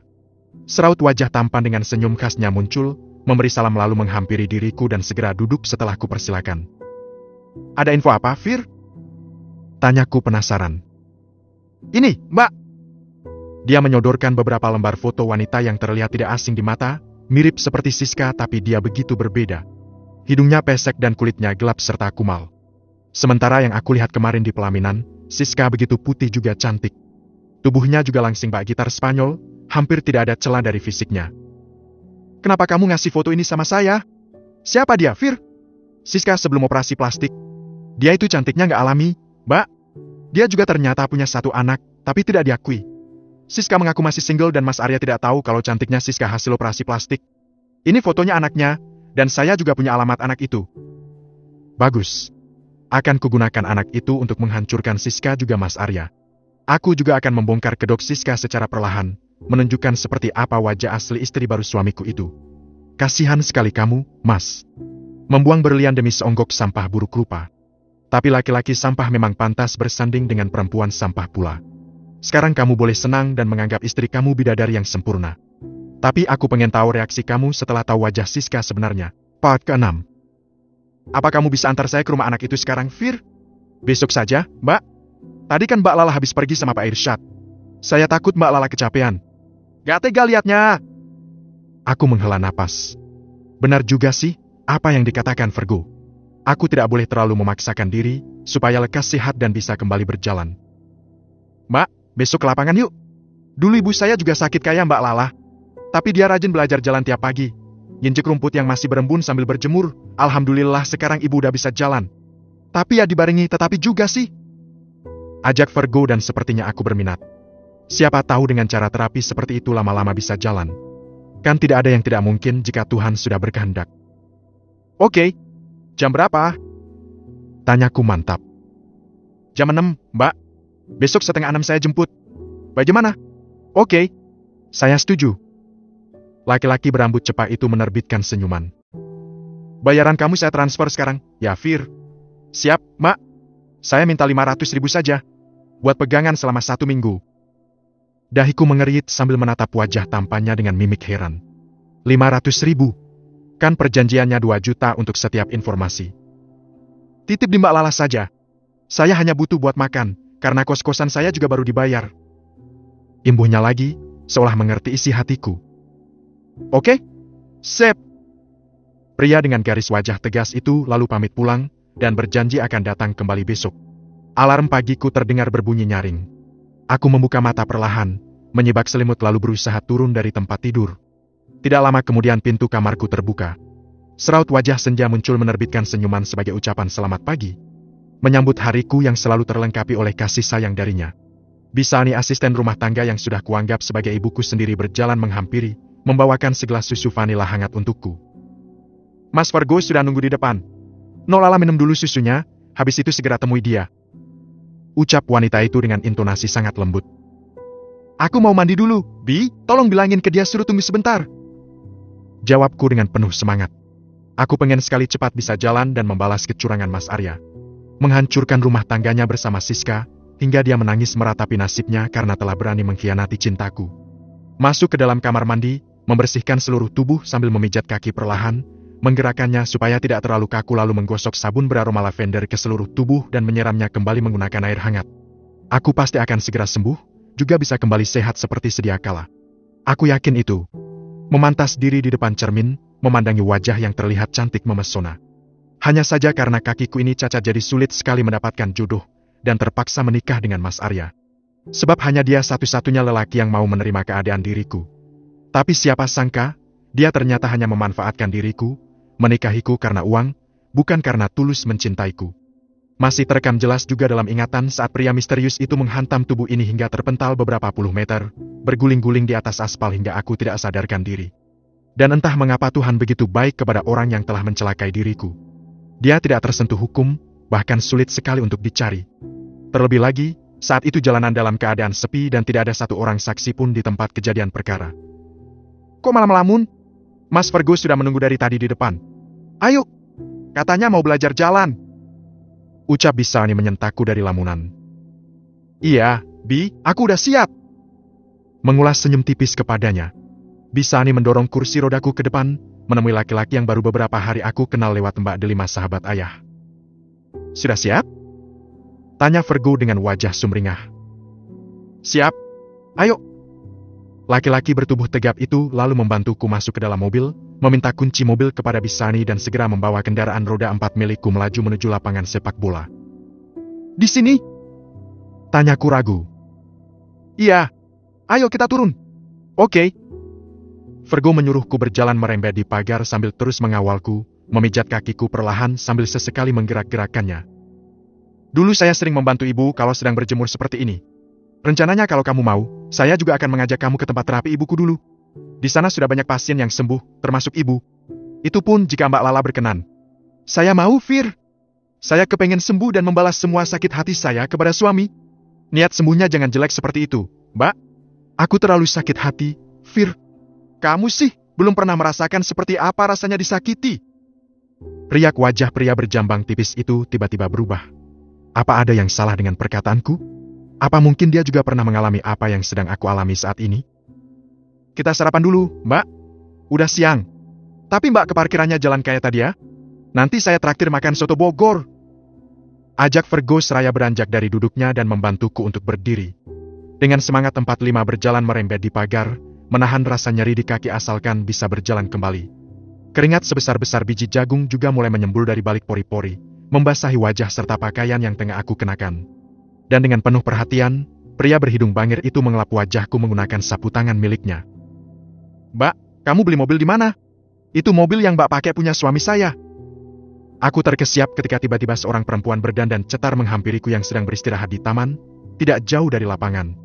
Seraut wajah tampan dengan senyum khasnya muncul, memberi salam lalu menghampiri diriku dan segera duduk setelah ku persilakan. Ada info apa, Fir? Tanyaku penasaran. Ini, Mbak. Dia menyodorkan beberapa lembar foto wanita yang terlihat tidak asing di mata, mirip seperti Siska tapi dia begitu berbeda. Hidungnya pesek dan kulitnya gelap serta kumal. Sementara yang aku lihat kemarin di pelaminan, Siska begitu putih juga cantik. Tubuhnya juga langsing bak gitar Spanyol, hampir tidak ada celah dari fisiknya. Kenapa kamu ngasih foto ini sama saya? Siapa dia, Fir? Siska sebelum operasi plastik. Dia itu cantiknya nggak alami, Mbak. Dia juga ternyata punya satu anak, tapi tidak diakui. Siska mengaku masih single dan Mas Arya tidak tahu kalau cantiknya Siska hasil operasi plastik. Ini fotonya anaknya, dan saya juga punya alamat anak itu. Bagus. Akan kugunakan anak itu untuk menghancurkan Siska juga Mas Arya. Aku juga akan membongkar kedok Siska secara perlahan, menunjukkan seperti apa wajah asli istri baru suamiku itu. Kasihan sekali kamu, Mas. Membuang berlian demi seonggok sampah buruk rupa. Tapi laki-laki sampah memang pantas bersanding dengan perempuan sampah pula. Sekarang kamu boleh senang dan menganggap istri kamu bidadari yang sempurna. Tapi aku pengen tahu reaksi kamu setelah tahu wajah Siska sebenarnya. Part ke-6. Apa kamu bisa antar saya ke rumah anak itu sekarang, Fir? Besok saja, Mbak. Tadi kan Mbak Lala habis pergi sama Pak Irsyad. Saya takut Mbak Lala kecapean. Gak tega liatnya. Aku menghela napas. Benar juga sih, apa yang dikatakan Virgo. Aku tidak boleh terlalu memaksakan diri, supaya lekas sehat dan bisa kembali berjalan. Mbak, besok ke lapangan yuk. Dulu ibu saya juga sakit kayak Mbak Lala. Tapi dia rajin belajar jalan tiap pagi. Nginjek rumput yang masih berembun sambil berjemur. Alhamdulillah sekarang ibu udah bisa jalan. Tapi ya dibarengi tetapi juga sih. Ajak Virgo dan sepertinya aku berminat. Siapa tahu dengan cara terapi seperti itu lama-lama bisa jalan. Kan tidak ada yang tidak mungkin jika Tuhan sudah berkehendak. Oke, jam berapa? Tanyaku mantap. Jam 6, Mbak. Besok 5:30 saya jemput. Bagaimana? Oke, saya setuju. Laki-laki berambut cepak itu menerbitkan senyuman. Bayaran kamu saya transfer sekarang, ya Fir. Siap, Mbak. Saya minta 500.000 saja. Buat pegangan selama 1 minggu. Dahiku mengerit sambil menatap wajah tampannya dengan mimik heran. 500.000? Kan perjanjiannya 2 juta untuk setiap informasi. Titip di Mbak Lala saja. Saya hanya butuh buat makan, karena kos-kosan saya juga baru dibayar. Imbuhnya lagi, seolah mengerti isi hatiku. Oke? Sip. Pria dengan garis wajah tegas itu lalu pamit pulang, dan berjanji akan datang kembali besok. Alarm pagiku terdengar berbunyi nyaring. Aku membuka mata perlahan, menyibak selimut lalu berusaha turun dari tempat tidur. Tidak lama kemudian pintu kamarku terbuka. Seraut wajah senja muncul menerbitkan senyuman sebagai ucapan selamat pagi. Menyambut hariku yang selalu terlengkapi oleh kasih sayang darinya. Bisani asisten rumah tangga yang sudah kuanggap sebagai ibuku sendiri berjalan menghampiri, membawakan segelas susu vanila hangat untukku. Mas Virgo sudah nunggu di depan. Nolala minum dulu susunya, habis itu segera temui dia. Ucap wanita itu dengan intonasi sangat lembut. Aku mau mandi dulu, Bi, tolong bilangin ke dia suruh tunggu sebentar. Jawabku dengan penuh semangat. Aku pengen sekali cepat bisa jalan dan membalas kecurangan Mas Arya. Menghancurkan rumah tangganya bersama Siska, hingga dia menangis meratapi nasibnya karena telah berani mengkhianati cintaku. Masuk ke dalam kamar mandi, membersihkan seluruh tubuh sambil memijat kaki perlahan, menggerakkannya supaya tidak terlalu kaku lalu menggosok sabun beraroma lavender ke seluruh tubuh dan menyiramnya kembali menggunakan air hangat. Aku pasti akan segera sembuh, juga bisa kembali sehat seperti sedia kala. Aku yakin itu. Memantas diri di depan cermin, memandangi wajah yang terlihat cantik memesona. Hanya saja karena kakiku ini cacat jadi sulit sekali mendapatkan jodoh, dan terpaksa menikah dengan Mas Arya. Sebab hanya dia satu-satunya lelaki yang mau menerima keadaan diriku. Tapi siapa sangka, dia ternyata hanya memanfaatkan diriku, menikahiku karena uang, bukan karena tulus mencintaiku. Masih terekam jelas juga dalam ingatan saat pria misterius itu menghantam tubuh ini hingga terpental beberapa puluh meter, berguling-guling di atas aspal hingga aku tidak sadarkan diri. Dan entah mengapa Tuhan begitu baik kepada orang yang telah mencelakai diriku. Dia tidak tersentuh hukum, bahkan sulit sekali untuk dicari. Terlebih lagi, saat itu jalanan dalam keadaan sepi dan tidak ada satu orang saksi pun di tempat kejadian perkara. Kok malah melamun? Mas Virgo sudah menunggu dari tadi di depan. Ayo, katanya mau belajar jalan. Ucap Bisani menyentakku dari lamunan. Iya, Bi, aku udah siap. Mengulas senyum tipis kepadanya. Bisani mendorong kursi rodaku ke depan, menemui laki-laki yang baru beberapa hari aku kenal lewat Mbak Delima sahabat ayah. Sudah siap? Tanya Virgo dengan wajah sumringah. Siap. Ayo. Laki-laki bertubuh tegap itu lalu membantuku masuk ke dalam mobil, meminta kunci mobil kepada Bisani dan segera membawa kendaraan roda 4 milikku melaju menuju lapangan sepak bola. Di sini? Tanyaku ragu. Iya. Ayo kita turun. Oke. Virgo menyuruhku berjalan merembet di pagar sambil terus mengawalku, memijat kakiku perlahan sambil sesekali menggerak-gerakkannya. Dulu saya sering membantu ibu kalau sedang berjemur seperti ini. Rencananya kalau kamu mau, saya juga akan mengajak kamu ke tempat terapi ibuku dulu. Di sana sudah banyak pasien yang sembuh, termasuk ibu. Itu pun jika Mbak Lala berkenan. Saya mau, Fir. Saya kepengen sembuh dan membalas semua sakit hati saya kepada suami. Niat sembuhnya jangan jelek seperti itu, Mbak. Aku terlalu sakit hati, Fir. Kamu sih, belum pernah merasakan seperti apa rasanya disakiti. Riak wajah pria berjambang tipis itu tiba-tiba berubah. Apa ada yang salah dengan perkataanku? Apa mungkin dia juga pernah mengalami apa yang sedang aku alami saat ini? Kita sarapan dulu, Mbak. Udah siang. Tapi Mbak ke parkirannya jalan kayak tadi ya? Nanti saya traktir makan soto Bogor. Ajak Virgo seraya beranjak dari duduknya dan membantuku untuk berdiri. Dengan semangat 45 berjalan merembet di pagar, menahan rasa nyeri di kaki asalkan bisa berjalan kembali. Keringat sebesar-besar biji jagung juga mulai menyembul dari balik pori-pori, membasahi wajah serta pakaian yang tengah aku kenakan. Dan dengan penuh perhatian, pria berhidung bangir itu mengelap wajahku menggunakan sapu tangan miliknya. "Mbak, kamu beli mobil di mana?" "Itu mobil yang Mbak pakai punya suami saya." Aku terkesiap ketika tiba-tiba seorang perempuan berdandan cetar menghampiriku yang sedang beristirahat di taman, tidak jauh dari lapangan.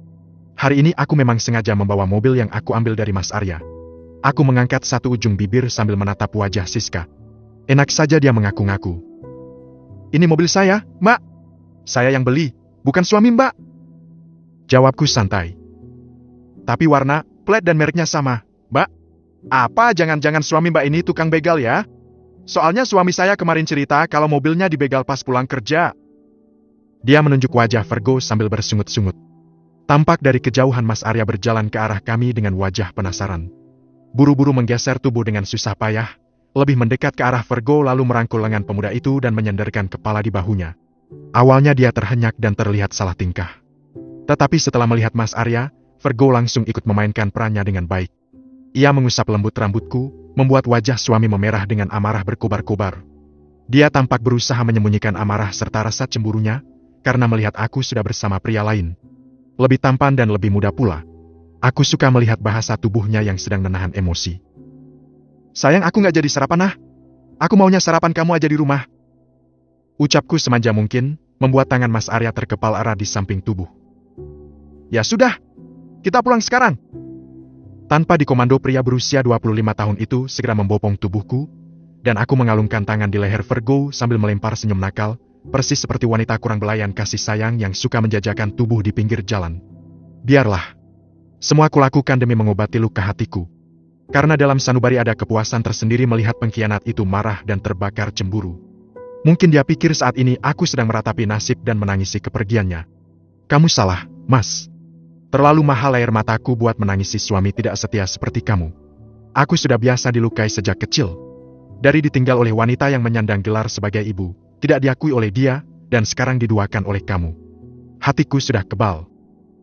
Hari ini aku memang sengaja membawa mobil yang aku ambil dari Mas Arya. Aku mengangkat satu ujung bibir sambil menatap wajah Siska. Enak saja dia mengaku-ngaku. "Ini mobil saya, Mbak. Saya yang beli, bukan suami Mbak." Jawabku santai. "Tapi warna, plat dan mereknya sama, Mbak." "Apa jangan-jangan suami Mbak ini tukang begal ya? Soalnya suami saya kemarin cerita kalau mobilnya dibegal pas pulang kerja." Dia menunjuk wajah Virgo sambil bersungut-sungut. Tampak dari kejauhan Mas Arya berjalan ke arah kami dengan wajah penasaran. Buru-buru menggeser tubuh dengan susah payah, lebih mendekat ke arah Virgo lalu merangkul lengan pemuda itu dan menyandarkan kepala di bahunya. Awalnya dia terhenyak dan terlihat salah tingkah. Tetapi setelah melihat Mas Arya, Virgo langsung ikut memainkan perannya dengan baik. Ia mengusap lembut rambutku, membuat wajah suami memerah dengan amarah berkobar-kobar. Dia tampak berusaha menyembunyikan amarah serta rasa cemburunya, karena melihat aku sudah bersama pria lain. Lebih tampan dan lebih muda pula. Aku suka melihat bahasa tubuhnya yang sedang menahan emosi. "Sayang, aku nggak jadi sarapan ah. Aku maunya sarapan kamu aja di rumah." Ucapku semanja mungkin, membuat tangan Mas Arya terkepal erat di samping tubuh. "Ya sudah, kita pulang sekarang." Tanpa dikomando, pria berusia 25 tahun itu segera membopong tubuhku, dan aku mengalungkan tangan di leher Virgo sambil melempar senyum nakal, persis seperti wanita kurang belayan kasih sayang yang suka menjajakan tubuh di pinggir jalan. Biarlah. Semua kulakukan demi mengobati luka hatiku. Karena dalam sanubari ada kepuasan tersendiri melihat pengkhianat itu marah dan terbakar cemburu. Mungkin dia pikir saat ini aku sedang meratapi nasib dan menangisi kepergiannya. "Kamu salah, Mas. Terlalu mahal air mataku buat menangisi suami tidak setia seperti kamu. Aku sudah biasa dilukai sejak kecil. Dari ditinggal oleh wanita yang menyandang gelar sebagai ibu, tidak diakui oleh dia, dan sekarang diduakan oleh kamu. Hatiku sudah kebal."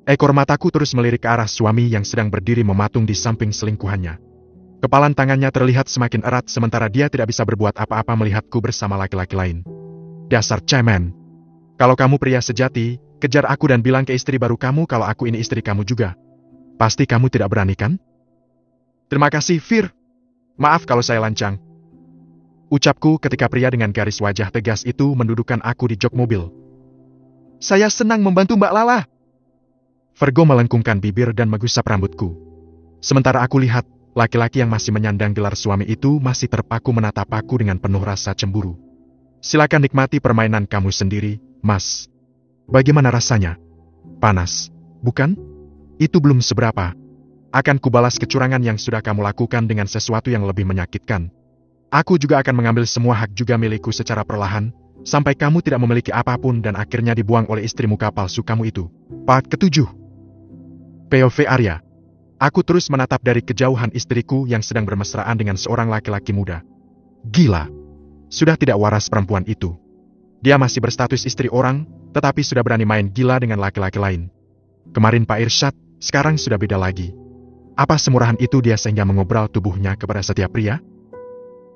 Ekor mataku terus melirik ke arah suami yang sedang berdiri mematung di samping selingkuhannya. Kepalan tangannya terlihat semakin erat sementara dia tidak bisa berbuat apa-apa melihatku bersama laki-laki lain. "Dasar cemen. Kalau kamu pria sejati, kejar aku dan bilang ke istri baru kamu kalau aku ini istri kamu juga. Pasti kamu tidak berani kan?" "Terima kasih, Fir. Maaf kalau saya lancang." Ucapku ketika pria dengan garis wajah tegas itu mendudukkan aku di jok mobil. "Saya senang membantu Mbak Lala." Virgo melengkungkan bibir dan menggusap rambutku. Sementara aku lihat, laki-laki yang masih menyandang gelar suami itu masih terpaku menatap aku dengan penuh rasa cemburu. "Silakan nikmati permainan kamu sendiri, Mas. Bagaimana rasanya? Panas, bukan? Itu belum seberapa. Akan kubalas kecurangan yang sudah kamu lakukan dengan sesuatu yang lebih menyakitkan. Aku juga akan mengambil semua hak juga milikku secara perlahan, sampai kamu tidak memiliki apapun dan akhirnya dibuang oleh istri muka palsu kamu itu." Part ke-7. POV Arya. Aku terus menatap dari kejauhan istriku yang sedang bermesraan dengan seorang laki-laki muda. Gila. Sudah tidak waras perempuan itu. Dia masih berstatus istri orang, tetapi sudah berani main gila dengan laki-laki lain. Kemarin Pak Irsyad, sekarang sudah beda lagi. Apa semurahan itu dia sehingga mengobral tubuhnya kepada setiap pria?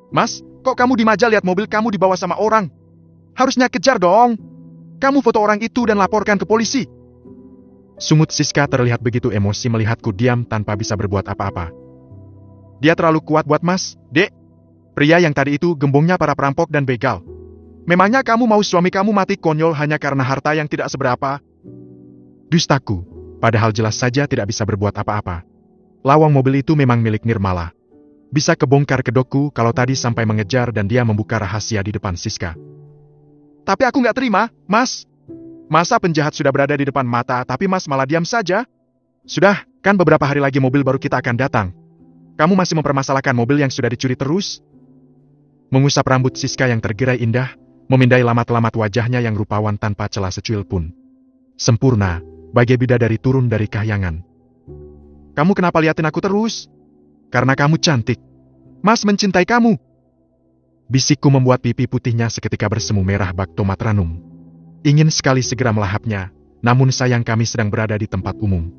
"Mas, kok kamu di maja lihat mobil kamu dibawa sama orang? Harusnya kejar dong. Kamu foto orang itu dan laporkan ke polisi." Sungut Siska terlihat begitu emosi melihatku diam tanpa bisa berbuat apa-apa. "Dia terlalu kuat buat Mas, Dek. Pria yang tadi itu gembongnya para perampok dan begal. Memangnya kamu mau suami kamu mati konyol hanya karena harta yang tidak seberapa?" Dustaku, padahal jelas saja tidak bisa berbuat apa-apa. Lawang mobil itu memang milik Nirmala. Bisa kebongkar kedokku kalau tadi sampai mengejar dan dia membuka rahasia di depan Siska. "Tapi aku nggak terima, Mas. Masa penjahat sudah berada di depan mata tapi Mas malah diam saja? Sudah, kan beberapa hari lagi mobil baru kita akan datang. Kamu masih mempermasalahkan mobil yang sudah dicuri terus?" Mengusap rambut Siska yang tergerai indah, memindai lamat-lamat wajahnya yang rupawan tanpa celah secuil pun. Sempurna, bagai bidadari turun dari kahyangan. "Kamu kenapa liatin aku terus?" "Karena kamu cantik. Mas mencintai kamu." Bisikku membuat pipi putihnya seketika bersemu merah bak tomat ranum. Ingin sekali segera melahapnya, namun sayang kami sedang berada di tempat umum.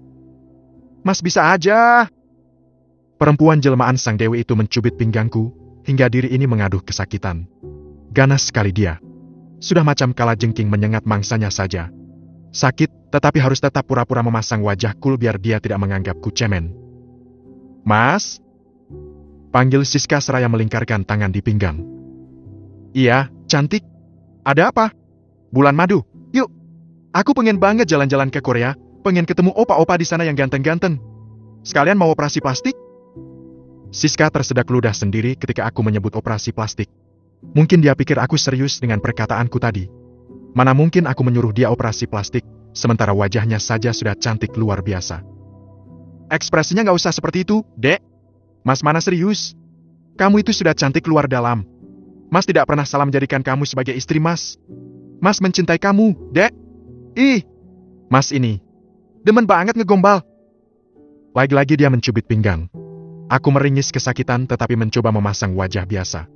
Mas bisa aja. Perempuan jelmaan sang dewi itu mencubit pinggangku, hingga diri ini mengaduh kesakitan. Ganas sekali dia. Sudah macam kalajengking menyengat mangsanya saja. Sakit, tetapi harus tetap pura-pura memasang wajah cool biar dia tidak menganggapku cemen. Mas? Panggil Siska seraya melingkarkan tangan di pinggang. Iya, cantik. Ada apa? Bulan madu, yuk. Aku pengen banget jalan-jalan ke Korea, pengen ketemu opa-opa di sana yang ganteng-ganteng. Sekalian mau operasi plastik? Siska tersedak ludah sendiri ketika aku menyebut operasi plastik. Mungkin dia pikir aku serius dengan perkataanku tadi. Mana mungkin aku menyuruh dia operasi plastik, sementara wajahnya saja sudah cantik luar biasa. Ekspresinya nggak usah seperti itu, Dek. Mas mana serius? Kamu itu sudah cantik luar dalam. Mas tidak pernah salah menjadikan kamu sebagai istri Mas. Mas mencintai kamu, Dek. Ih, Mas ini. Demen banget ngegombal. Lagi-lagi dia mencubit pinggang. Aku meringis kesakitan tetapi mencoba memasang wajah biasa.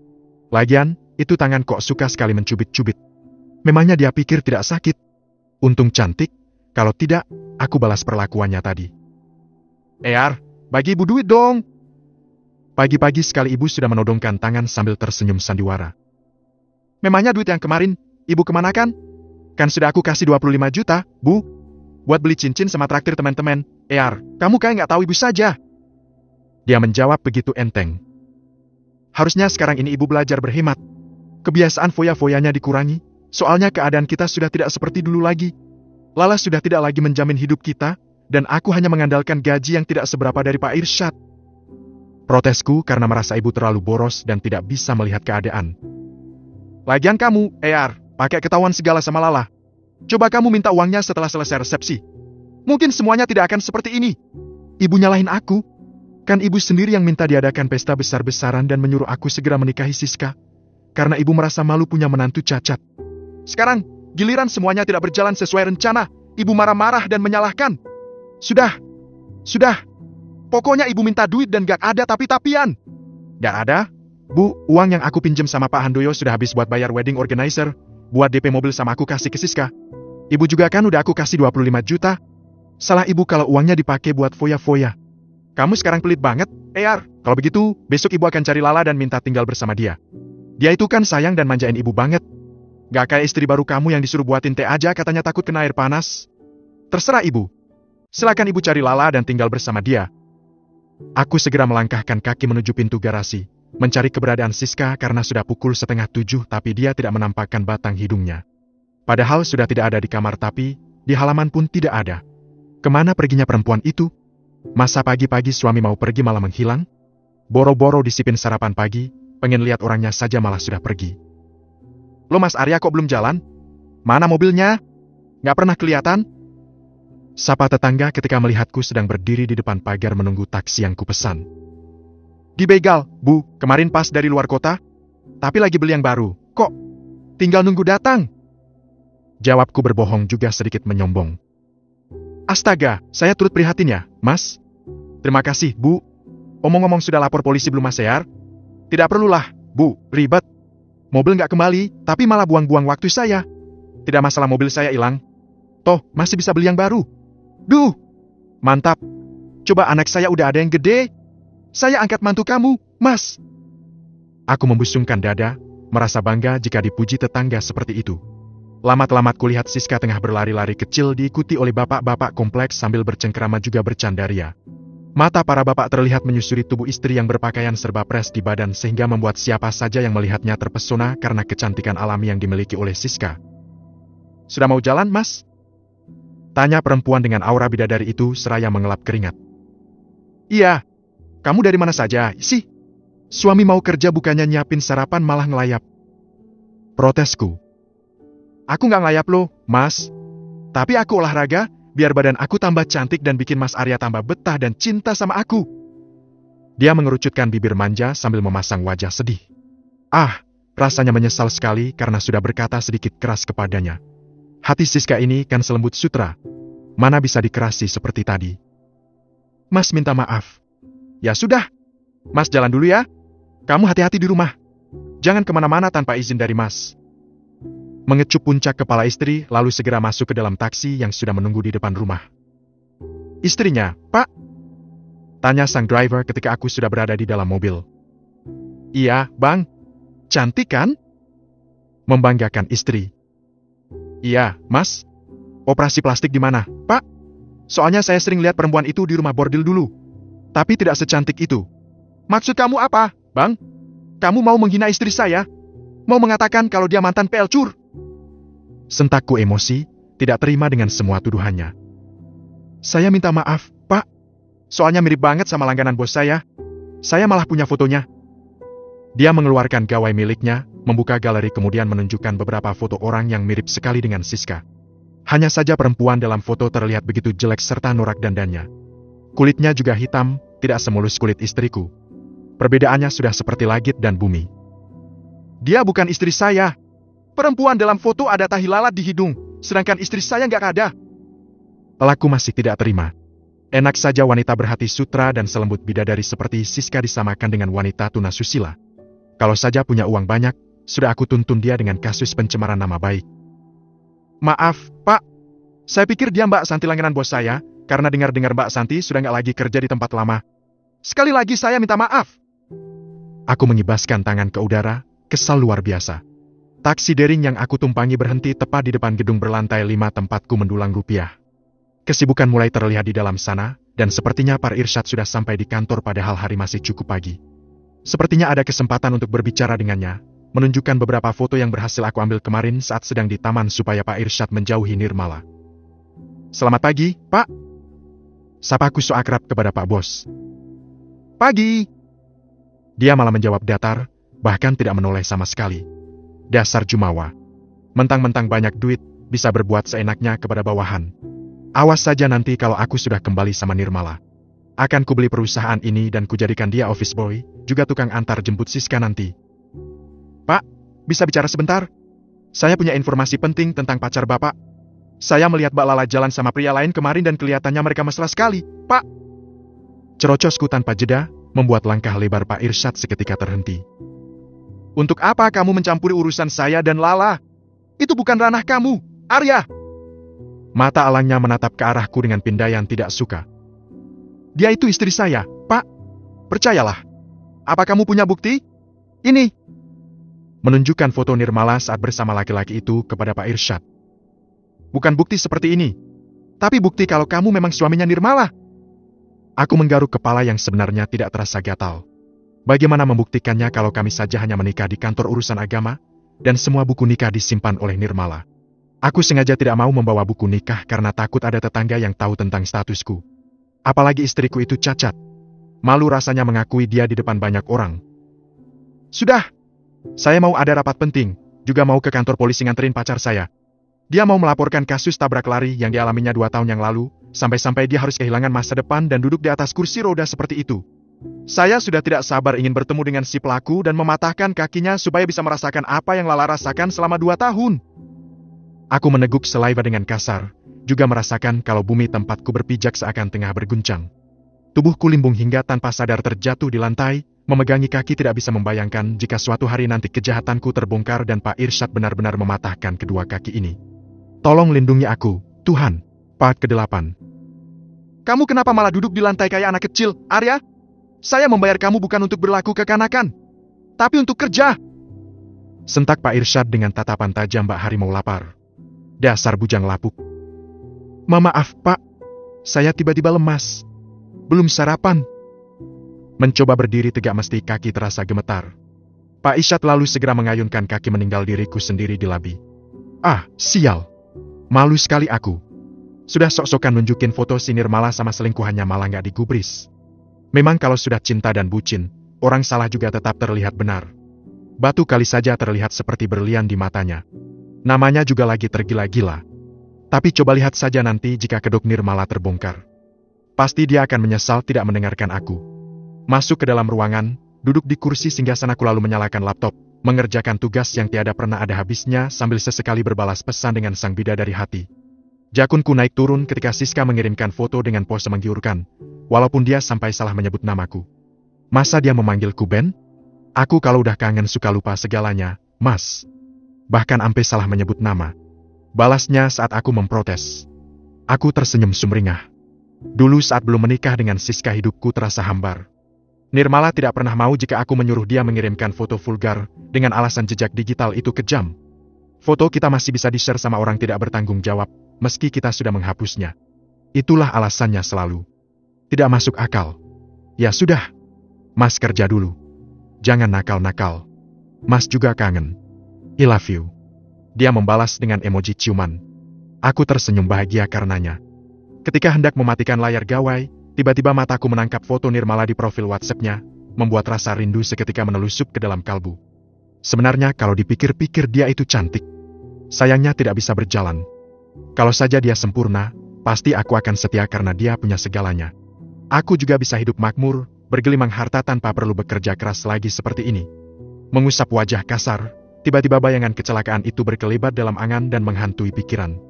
Lagian, itu tangan kok suka sekali mencubit-cubit. Memangnya dia pikir tidak sakit? Untung cantik, kalau tidak, aku balas perlakuannya tadi. Eyar, bagi ibu duit dong. Pagi-pagi sekali ibu sudah menodongkan tangan sambil tersenyum sandiwara. Memangnya duit yang kemarin, ibu kemanakan? Kan sudah aku kasih 25 juta, Bu. Buat beli cincin sama traktir teman-teman. Eyar, kamu kayak nggak tahu ibu saja. Dia menjawab begitu enteng. Harusnya sekarang ini ibu belajar berhemat. Kebiasaan foya-foyanya dikurangi, soalnya keadaan kita sudah tidak seperti dulu lagi. Lala sudah tidak lagi menjamin hidup kita, dan aku hanya mengandalkan gaji yang tidak seberapa dari Pak Irsyad. Protesku karena merasa ibu terlalu boros dan tidak bisa melihat keadaan. Lagian kamu, Eyar, pakai ketahuan segala sama Lala. Coba kamu minta uangnya setelah selesai resepsi. Mungkin semuanya tidak akan seperti ini. Ibu nyalahin aku. Kan ibu sendiri yang minta diadakan pesta besar-besaran dan menyuruh aku segera menikahi Siska. Karena ibu merasa malu punya menantu cacat. Sekarang, giliran semuanya tidak berjalan sesuai rencana. Ibu marah-marah dan menyalahkan. Sudah. Pokoknya ibu minta duit dan gak ada tapi-tapian. Gak ada? Bu, uang yang aku pinjam sama Pak Handoyo sudah habis buat bayar wedding organizer. Buat DP mobil sama aku kasih ke Siska. Ibu juga kan udah aku kasih 25 juta. Salah ibu kalau uangnya dipakai buat foya-foya. Kamu sekarang pelit banget, Eyar. Kalau begitu, besok ibu akan cari Lala dan minta tinggal bersama dia. Dia itu kan sayang dan manjain ibu banget. Gak kayak istri baru kamu yang disuruh buatin teh aja katanya takut kena air panas. Terserah ibu. Silakan ibu cari Lala dan tinggal bersama dia. Aku segera melangkahkan kaki menuju pintu garasi, mencari keberadaan Siska karena sudah pukul 6:30 tapi dia tidak menampakkan batang hidungnya. Padahal sudah tidak ada di kamar tapi, di halaman pun tidak ada. Kemana perginya perempuan itu? Masa pagi-pagi suami mau pergi malah menghilang? Boro-boro disipin sarapan pagi, pengen lihat orangnya saja malah sudah pergi. Lo Mas Arya kok belum jalan? Mana mobilnya? Nggak pernah kelihatan? Sapa tetangga ketika melihatku sedang berdiri di depan pagar menunggu taksi yang kupesan. Dibegal, Bu, kemarin pas dari luar kota. Tapi lagi beli yang baru, kok? Tinggal nunggu datang. Jawabku berbohong juga sedikit menyombong. Astaga, saya turut prihatin ya, Mas. Terima kasih, Bu. Omong-omong sudah lapor polisi belum Mas Eyar? Tidak perlulah, Bu, ribet. Mobil nggak kembali, tapi malah buang-buang waktu saya. Tidak masalah mobil saya hilang. Toh, masih bisa beli yang baru. Duh, mantap. Coba anak saya udah ada yang gede. Saya angkat mantu kamu, Mas. Aku membusungkan dada, merasa bangga jika dipuji tetangga seperti itu. Lamat-lamat kulihat Siska tengah berlari-lari kecil diikuti oleh bapak-bapak kompleks sambil bercengkrama juga bercandaria. Mata para bapak terlihat menyusuri tubuh istri yang berpakaian serba pres di badan sehingga membuat siapa saja yang melihatnya terpesona karena kecantikan alami yang dimiliki oleh Siska. Sudah mau jalan, Mas? Tanya perempuan dengan aura bidadari itu seraya mengelap keringat. Iya. Kamu dari mana saja, sih? Suami mau kerja bukannya nyiapin sarapan malah ngelayap. Protesku. Aku nggak ngelayap loh, Mas. Tapi aku olahraga, biar badan aku tambah cantik dan bikin Mas Arya tambah betah dan cinta sama aku. Dia mengerucutkan bibir manja sambil memasang wajah sedih. Rasanya menyesal sekali karena sudah berkata sedikit keras kepadanya. Hati Siska ini kan selembut sutra. Mana bisa dikerasi seperti tadi. Mas minta maaf. Ya sudah. Mas jalan dulu ya. Kamu hati-hati di rumah. Jangan kemana-mana tanpa izin dari Mas. mengecup puncak kepala istri lalu segera masuk ke dalam taksi yang sudah menunggu di depan rumah. Istrinya, Pak? Tanya sang driver ketika aku sudah berada di dalam mobil. Iya, Bang. Cantik kan? Membanggakan istri. Iya, Mas. Operasi plastik di mana, Pak? Soalnya saya sering lihat perempuan itu di rumah bordil dulu. Tapi tidak secantik itu. Maksud kamu apa, Bang? Kamu mau menghina istri saya? Mau mengatakan kalau dia mantan pelcur? Sentakku emosi, tidak terima dengan semua tuduhannya. Saya minta maaf, Pak. Soalnya mirip banget sama langganan bos saya. Saya malah punya fotonya. Dia mengeluarkan gawai miliknya, membuka galeri kemudian menunjukkan beberapa foto orang yang mirip sekali dengan Siska. Hanya saja perempuan dalam foto terlihat begitu jelek serta norak dandannya. Kulitnya juga hitam, tidak semulus kulit istriku. Perbedaannya sudah seperti langit dan bumi. Dia bukan istri saya. Perempuan dalam foto ada tahi lalat di hidung, sedangkan istri saya nggak ada. Laku masih tidak terima. Enak saja wanita berhati sutra dan selembut bidadari seperti Siska disamakan dengan wanita tunasusila. Kalau saja punya uang banyak, sudah aku tuntun dia dengan kasus pencemaran nama baik. Maaf, Pak. Saya pikir dia Mbak Santi langganan bos saya, karena dengar-dengar Mbak Santi sudah nggak lagi kerja di tempat lama. Sekali lagi saya minta maaf. Aku mengibaskan tangan ke udara, kesal luar biasa. Taksi daring yang aku tumpangi berhenti tepat di depan gedung berlantai 5 tempatku mendulang rupiah. Kesibukan mulai terlihat di dalam sana, dan sepertinya Pak Irsyad sudah sampai di kantor padahal hari masih cukup pagi. Sepertinya ada kesempatan untuk berbicara dengannya, menunjukkan beberapa foto yang berhasil aku ambil kemarin saat sedang di taman supaya Pak Irsyad menjauhi Nirmala. Selamat pagi, Pak. Sapaku so akrab kepada Pak Bos. Pagi. Dia malah menjawab datar, bahkan tidak menoleh sama sekali. Dasar jumawa. Mentang-mentang banyak duit, bisa berbuat seenaknya kepada bawahan. Awas saja nanti kalau aku sudah kembali sama Nirmala. Akan kubeli perusahaan ini dan kujadikan dia office boy, juga tukang antar jemput Siska nanti. Pak, bisa bicara sebentar? Saya punya informasi penting tentang pacar Bapak. Saya melihat Mbak Lala jalan sama pria lain kemarin dan kelihatannya mereka mesra sekali, Pak. Cerocosku tanpa jeda, membuat langkah lebar Pak Irsyad seketika terhenti. Untuk apa kamu mencampuri urusan saya dan Lala? Itu bukan ranah kamu, Arya. Mata alangnya menatap ke arahku dengan pindaian tidak suka. Dia itu istri saya, Pak. Percayalah. Apa kamu punya bukti? Ini. Menunjukkan foto Nirmala saat bersama laki-laki itu kepada Pak Irsyad. Bukan bukti seperti ini. Tapi bukti kalau kamu memang suaminya Nirmala. Aku menggaruk kepala yang sebenarnya tidak terasa gatal. Bagaimana membuktikannya kalau kami saja hanya menikah di kantor urusan agama, dan semua buku nikah disimpan oleh Nirmala. Aku sengaja tidak mau membawa buku nikah karena takut ada tetangga yang tahu tentang statusku. Apalagi istriku itu cacat. Malu rasanya mengakui dia di depan banyak orang. Sudah. Saya mau ada rapat penting, juga mau ke kantor polisi nganterin pacar saya. Dia mau melaporkan kasus tabrak lari yang dialaminya 2 tahun yang lalu, sampai-sampai dia harus kehilangan masa depan dan duduk di atas kursi roda seperti itu. Saya sudah tidak sabar ingin bertemu dengan si pelaku dan mematahkan kakinya supaya bisa merasakan apa yang Lala rasakan selama 2 tahun. Aku meneguk saliva dengan kasar, juga merasakan kalau bumi tempatku berpijak seakan tengah berguncang. Tubuhku limbung hingga tanpa sadar terjatuh di lantai, memegangi kaki tidak bisa membayangkan jika suatu hari nanti kejahatanku terbongkar dan Pak Irsyad benar-benar mematahkan kedua kaki ini. Tolong lindungi aku, Tuhan. Part ke-8. Kamu kenapa malah duduk di lantai kayak anak kecil, Arya? Saya membayar kamu bukan untuk berlaku kekanakan, tapi untuk kerja. Sentak Pak Irsyad dengan tatapan tajam Mbak Harimau lapar. Dasar bujang lapuk. Maaf, Pak. Saya tiba-tiba lemas. Belum sarapan. Mencoba berdiri tegak mesti kaki terasa gemetar. Pak Irsyad lalu segera mengayunkan kaki meninggal diriku sendiri di labi. Ah, sial. Malu sekali aku. Sudah sok-sokan nunjukin foto si Nirmala sama selingkuhannya malah nggak digubris. Memang kalau sudah cinta dan bucin, orang salah juga tetap terlihat benar. Batu kali saja terlihat seperti berlian di matanya. Namanya juga lagi tergila-gila. Tapi coba lihat saja nanti jika kedok Nirmala terbongkar. Pasti dia akan menyesal tidak mendengarkan aku. Masuk ke dalam ruangan, duduk di kursi singgahsanaku lalu menyalakan laptop, mengerjakan tugas yang tiada pernah ada habisnya sambil sesekali berbalas pesan dengan sang bidadari hati. Jakunku naik turun ketika Siska mengirimkan foto dengan pose menggiurkan, walaupun dia sampai salah menyebut namaku. Masa dia memanggilku Ben? Aku kalau udah kangen suka lupa segalanya, Mas. bahkan ampe salah menyebut nama. Balasnya saat aku memprotes. Aku tersenyum sumringah. Dulu saat belum menikah dengan Siska hidupku terasa hambar. Nirmala tidak pernah mau jika aku menyuruh dia mengirimkan foto vulgar dengan alasan jejak digital itu kejam. Foto kita masih bisa di-share sama orang tidak bertanggung jawab, meski kita sudah menghapusnya. Itulah alasannya selalu. Tidak masuk akal. Ya sudah. Mas kerja dulu. Jangan nakal-nakal. Mas juga kangen. I love you. Dia membalas dengan emoji ciuman. Aku tersenyum bahagia karenanya. Ketika hendak mematikan layar gawai, tiba-tiba mataku menangkap foto Nirmala di profil WhatsApp-nya, membuat rasa rindu seketika menelusup ke dalam kalbu. Sebenarnya kalau dipikir-pikir dia itu cantik. Sayangnya tidak bisa berjalan. Kalau saja dia sempurna, pasti aku akan setia karena dia punya segalanya. Aku juga bisa hidup makmur, bergelimang harta tanpa perlu bekerja keras lagi seperti ini. Mengusap wajah kasar, tiba-tiba bayangan kecelakaan itu berkelebat dalam angan dan menghantui pikiran.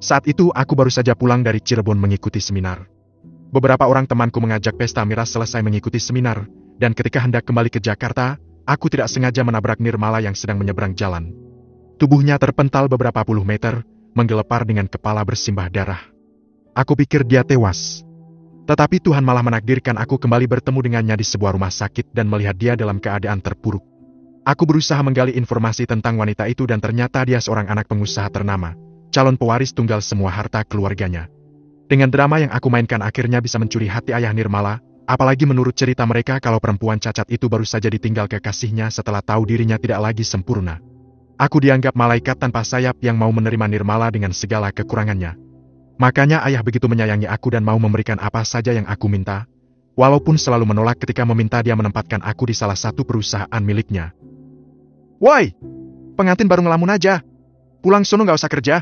Saat itu aku baru saja pulang dari Cirebon mengikuti seminar. Beberapa orang temanku mengajak pesta miras selesai mengikuti seminar, dan ketika hendak kembali ke Jakarta, aku tidak sengaja menabrak Nirmala yang sedang menyeberang jalan. Tubuhnya terpental beberapa puluh meter, menggelepar dengan kepala bersimbah darah. Aku pikir dia tewas. Tetapi Tuhan malah menakdirkan aku kembali bertemu dengannya di sebuah rumah sakit dan melihat dia dalam keadaan terpuruk. Aku berusaha menggali informasi tentang wanita itu dan ternyata dia seorang anak pengusaha ternama, calon pewaris tunggal semua harta keluarganya. Dengan drama yang aku mainkan akhirnya bisa mencuri hati ayah Nirmala, apalagi menurut cerita mereka kalau perempuan cacat itu baru saja ditinggal kekasihnya setelah tahu dirinya tidak lagi sempurna. Aku dianggap malaikat tanpa sayap yang mau menerima Nirmala dengan segala kekurangannya. Makanya ayah begitu menyayangi aku dan mau memberikan apa saja yang aku minta, walaupun selalu menolak ketika meminta dia menempatkan aku di salah satu perusahaan miliknya. Woi, pengantin baru ngelamun aja. Pulang sono gak usah kerja.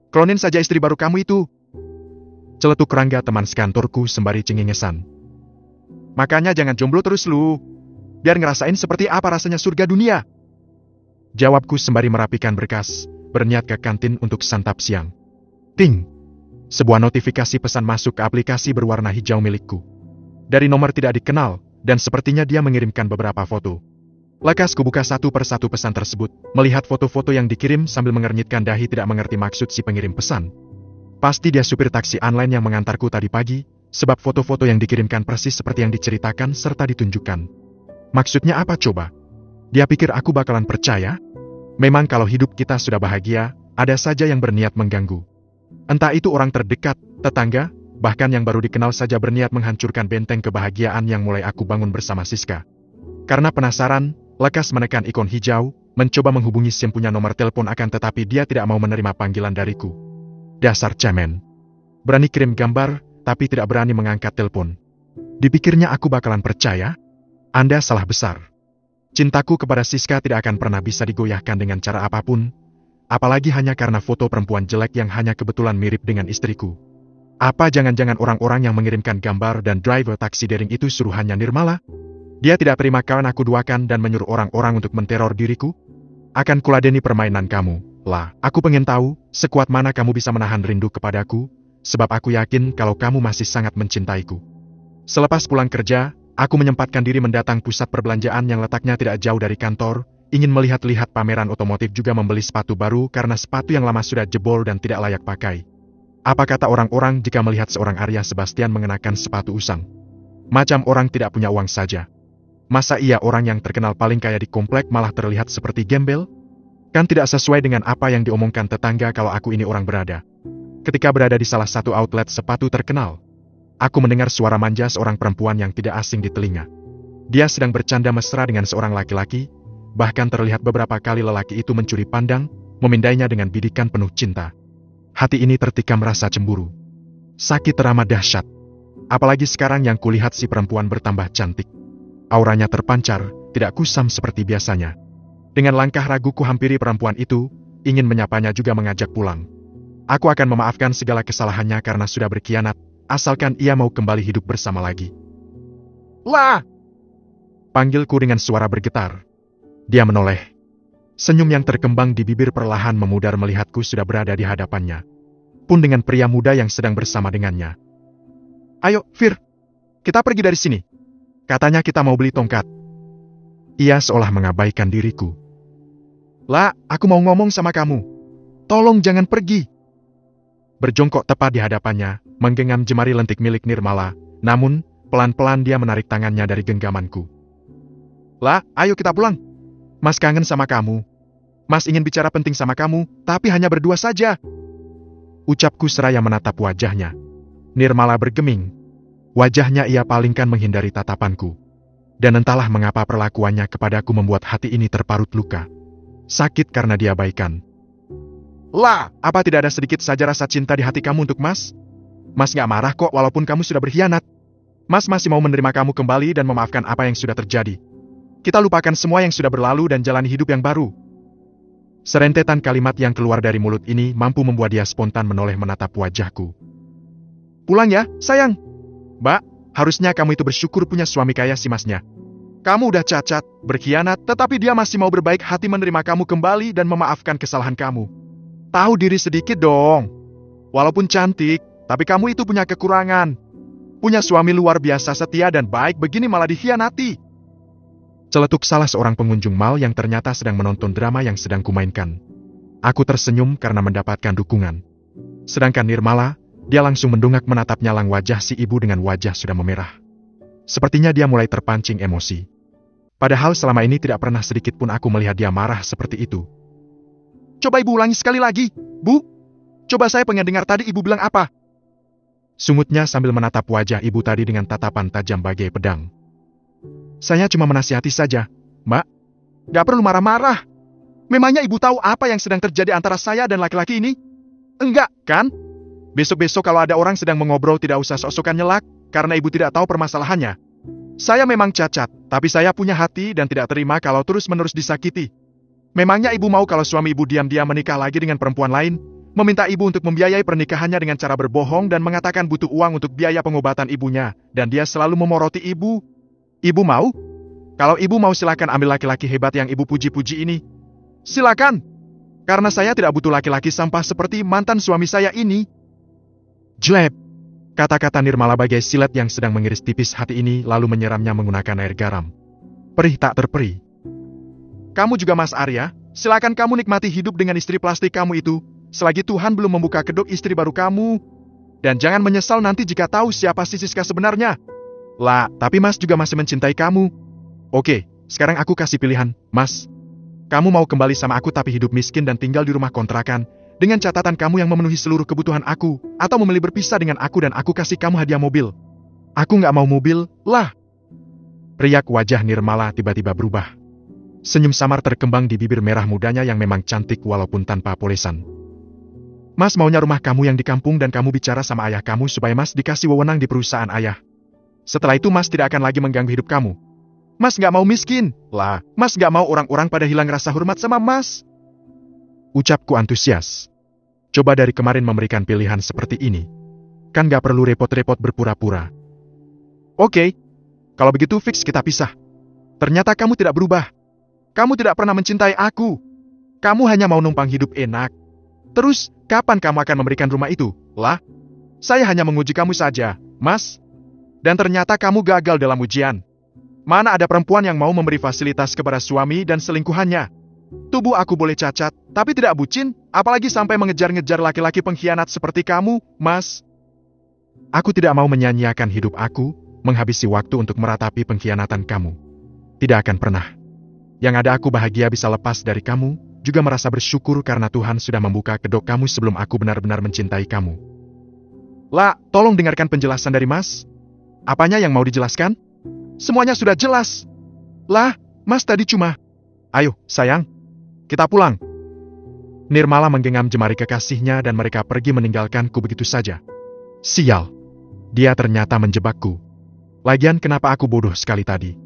Klonin saja istri baru kamu itu. Celetuk Rangga teman sekantorku sembari cengengesan. Makanya jangan jomblo terus lu. Biar ngerasain seperti apa rasanya surga dunia. Jawabku sembari merapikan berkas, berniat ke kantin untuk santap siang. Ting! Sebuah notifikasi pesan masuk ke aplikasi berwarna hijau milikku. Dari nomor tidak dikenal, dan sepertinya dia mengirimkan beberapa foto. Lekas kubuka satu persatu pesan tersebut, melihat foto-foto yang dikirim sambil mengernyitkan dahi tidak mengerti maksud si pengirim pesan. Pasti dia supir taksi online yang mengantarku tadi pagi, sebab foto-foto yang dikirimkan persis seperti yang diceritakan serta ditunjukkan. Maksudnya apa coba? Dia pikir aku bakalan percaya? Memang kalau hidup kita sudah bahagia, ada saja yang berniat mengganggu. Entah itu orang terdekat, tetangga, bahkan yang baru dikenal saja berniat menghancurkan benteng kebahagiaan yang mulai aku bangun bersama Siska. Karena penasaran, lekas menekan ikon hijau, mencoba menghubungi SIM punya nomor telepon akan tetapi dia tidak mau menerima panggilan dariku. Dasar cemen. Berani kirim gambar, tapi tidak berani mengangkat telepon. Dipikirnya aku bakalan percaya? Anda salah besar. Cintaku kepada Siska tidak akan pernah bisa digoyahkan dengan cara apapun, apalagi hanya karena foto perempuan jelek yang hanya kebetulan mirip dengan istriku. Apa jangan-jangan orang-orang yang mengirimkan gambar dan driver taksi daring itu suruhannya Nirmala? Dia tidak terima kawan aku duakan dan menyuruh orang-orang untuk menteror diriku? Akan kuladeni permainan kamu, lah. Aku pengen tahu, sekuat mana kamu bisa menahan rindu kepadaku, sebab aku yakin kalau kamu masih sangat mencintaiku. Selepas pulang kerja, aku menyempatkan diri mendatang pusat perbelanjaan yang letaknya tidak jauh dari kantor, ingin melihat-lihat pameran otomotif juga membeli sepatu baru karena sepatu yang lama sudah jebol dan tidak layak pakai. Apa kata orang-orang jika melihat seorang Arya Sebastian mengenakan sepatu usang? Macam orang tidak punya uang saja. Masa iya orang yang terkenal paling kaya di komplek malah terlihat seperti gembel? Kan tidak sesuai dengan apa yang diomongkan tetangga kalau aku ini orang berada. Ketika berada di salah satu outlet sepatu terkenal, aku mendengar suara manja seorang perempuan yang tidak asing di telinga. Dia sedang bercanda mesra dengan seorang laki-laki, bahkan terlihat beberapa kali lelaki itu mencuri pandang, memindainya dengan bidikan penuh cinta. Hati ini tertikam rasa cemburu. Sakit teramat dahsyat. Apalagi sekarang yang kulihat si perempuan bertambah cantik. Auranya terpancar, tidak kusam seperti biasanya. Dengan langkah ragu ku hampiri perempuan itu, ingin menyapanya juga mengajak pulang. Aku akan memaafkan segala kesalahannya karena sudah berkhianat, asalkan ia mau kembali hidup bersama lagi. Lah! Panggilku dengan suara bergetar. Dia menoleh. Senyum yang terkembang di bibir perlahan memudar melihatku sudah berada di hadapannya. Pun dengan pria muda yang sedang bersama dengannya. Ayo, Fir. Kita pergi dari sini. Katanya kita mau beli tongkat. Ia seolah mengabaikan diriku. La, aku mau ngomong sama kamu. Tolong jangan pergi. Berjongkok tepat di hadapannya, menggenggam jemari lentik milik Nirmala, namun, pelan-pelan dia menarik tangannya dari genggamanku. La, ayo kita pulang. Mas kangen sama kamu. Mas ingin bicara penting sama kamu, tapi hanya berdua saja. Ucapku seraya menatap wajahnya. Nirmala bergeming. Wajahnya ia palingkan menghindari tatapanku. Dan entahlah mengapa perlakuannya kepadaku membuat hati ini terparut luka. Sakit karena diabaikan. La, apa tidak ada sedikit saja rasa cinta di hati kamu untuk Mas? Mas gak marah kok walaupun kamu sudah berkhianat. Mas masih mau menerima kamu kembali dan memaafkan apa yang sudah terjadi. Kita lupakan semua yang sudah berlalu dan jalani hidup yang baru. Serentetan kalimat yang keluar dari mulut ini mampu membuat dia spontan menoleh menatap wajahku. Pulang ya, sayang. Mbak, harusnya kamu itu bersyukur punya suami kaya si Masnya. Kamu udah cacat, berkhianat, tetapi dia masih mau berbaik hati menerima kamu kembali dan memaafkan kesalahan kamu. Tahu diri sedikit dong. Walaupun cantik, tapi kamu itu punya kekurangan. Punya suami luar biasa setia dan baik begini malah dikhianati. Celetuk salah seorang pengunjung mal yang ternyata sedang menonton drama yang sedang kumainkan. Aku tersenyum karena mendapatkan dukungan. Sedangkan Nirmala, dia langsung mendongak menatap nyalang wajah si ibu dengan wajah sudah memerah. Sepertinya dia mulai terpancing emosi. Padahal selama ini tidak pernah sedikit pun aku melihat dia marah seperti itu. Coba ibu ulangi sekali lagi, Bu. Coba saya pengen dengar tadi ibu bilang apa. Sungutnya sambil menatap wajah ibu tadi dengan tatapan tajam bagai pedang. Saya cuma menasihati saja, Mbak. Gak perlu marah-marah. Memangnya ibu tahu apa yang sedang terjadi antara saya dan laki-laki ini? Enggak, kan? Besok-besok kalau ada orang sedang mengobrol tidak usah sok-sokan nyelak, karena ibu tidak tahu permasalahannya. Saya memang cacat, tapi saya punya hati dan tidak terima kalau terus-menerus disakiti. Memangnya ibu mau kalau suami ibu diam-diam menikah lagi dengan perempuan lain, meminta ibu untuk membiayai pernikahannya dengan cara berbohong dan mengatakan butuh uang untuk biaya pengobatan ibunya, dan dia selalu memoroti ibu. Ibu mau? Kalau ibu mau silakan ambil laki-laki hebat yang ibu puji-puji ini. Silakan. Karena saya tidak butuh laki-laki sampah seperti mantan suami saya ini. Jelek. Kata-kata Nirmala bagai silet yang sedang mengiris tipis hati ini lalu menyeramnya menggunakan air garam. Perih tak terperih. Kamu juga Mas Arya, silakan kamu nikmati hidup dengan istri plastik kamu itu, selagi Tuhan belum membuka kedok istri baru kamu. Dan jangan menyesal nanti jika tahu siapa si Siska sebenarnya. Lah, tapi Mas juga masih mencintai kamu. Oke, sekarang aku kasih pilihan, Mas. Kamu mau kembali sama aku tapi hidup miskin dan tinggal di rumah kontrakan, dengan catatan kamu yang memenuhi seluruh kebutuhan aku, atau memilih berpisah dengan aku dan aku kasih kamu hadiah mobil. Aku nggak mau mobil, lah. Riak wajah Nirmala tiba-tiba berubah. Senyum samar terkembang di bibir merah mudanya yang memang cantik walaupun tanpa polesan. Mas maunya rumah kamu yang di kampung dan kamu bicara sama ayah kamu supaya Mas dikasih wewenang di perusahaan ayah. Setelah itu Mas tidak akan lagi mengganggu hidup kamu. Mas nggak mau miskin, lah. Mas nggak mau orang-orang pada hilang rasa hormat sama Mas. Ucapku antusias. Coba dari kemarin memberikan pilihan seperti ini. Kan gak perlu repot-repot berpura-pura. Oke, kalau begitu fix kita pisah. Ternyata kamu tidak berubah. Kamu tidak pernah mencintai aku. Kamu hanya mau numpang hidup enak. Terus, kapan kamu akan memberikan rumah itu? Lah, saya hanya menguji kamu saja, Mas. Dan ternyata kamu gagal dalam ujian. Mana ada perempuan yang mau memberi fasilitas kepada suami dan selingkuhannya? Tubuh aku boleh cacat, tapi tidak bucin, apalagi sampai mengejar-ngejar laki-laki pengkhianat seperti kamu, Mas. Aku tidak mau menyanyiakan hidup aku, menghabisi waktu untuk meratapi pengkhianatan kamu. Tidak akan pernah. Yang ada aku bahagia bisa lepas dari kamu, juga merasa bersyukur karena Tuhan sudah membuka kedok kamu sebelum aku benar-benar mencintai kamu. Lah, tolong dengarkan penjelasan dari Mas. Apanya yang mau dijelaskan? Semuanya sudah jelas. Lah, Mas tadi cuma... Ayo, sayang. Kita pulang. Nirmala menggenggam jemari kekasihnya dan mereka pergi meninggalkanku begitu saja. Sial. Dia ternyata menjebakku. Lagian kenapa aku bodoh sekali tadi?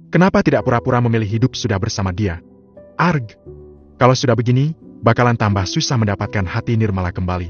Kenapa tidak pura-pura memilih hidup sudah bersama dia? Arg. Kalau sudah begini, bakalan tambah susah mendapatkan hati Nirmala kembali.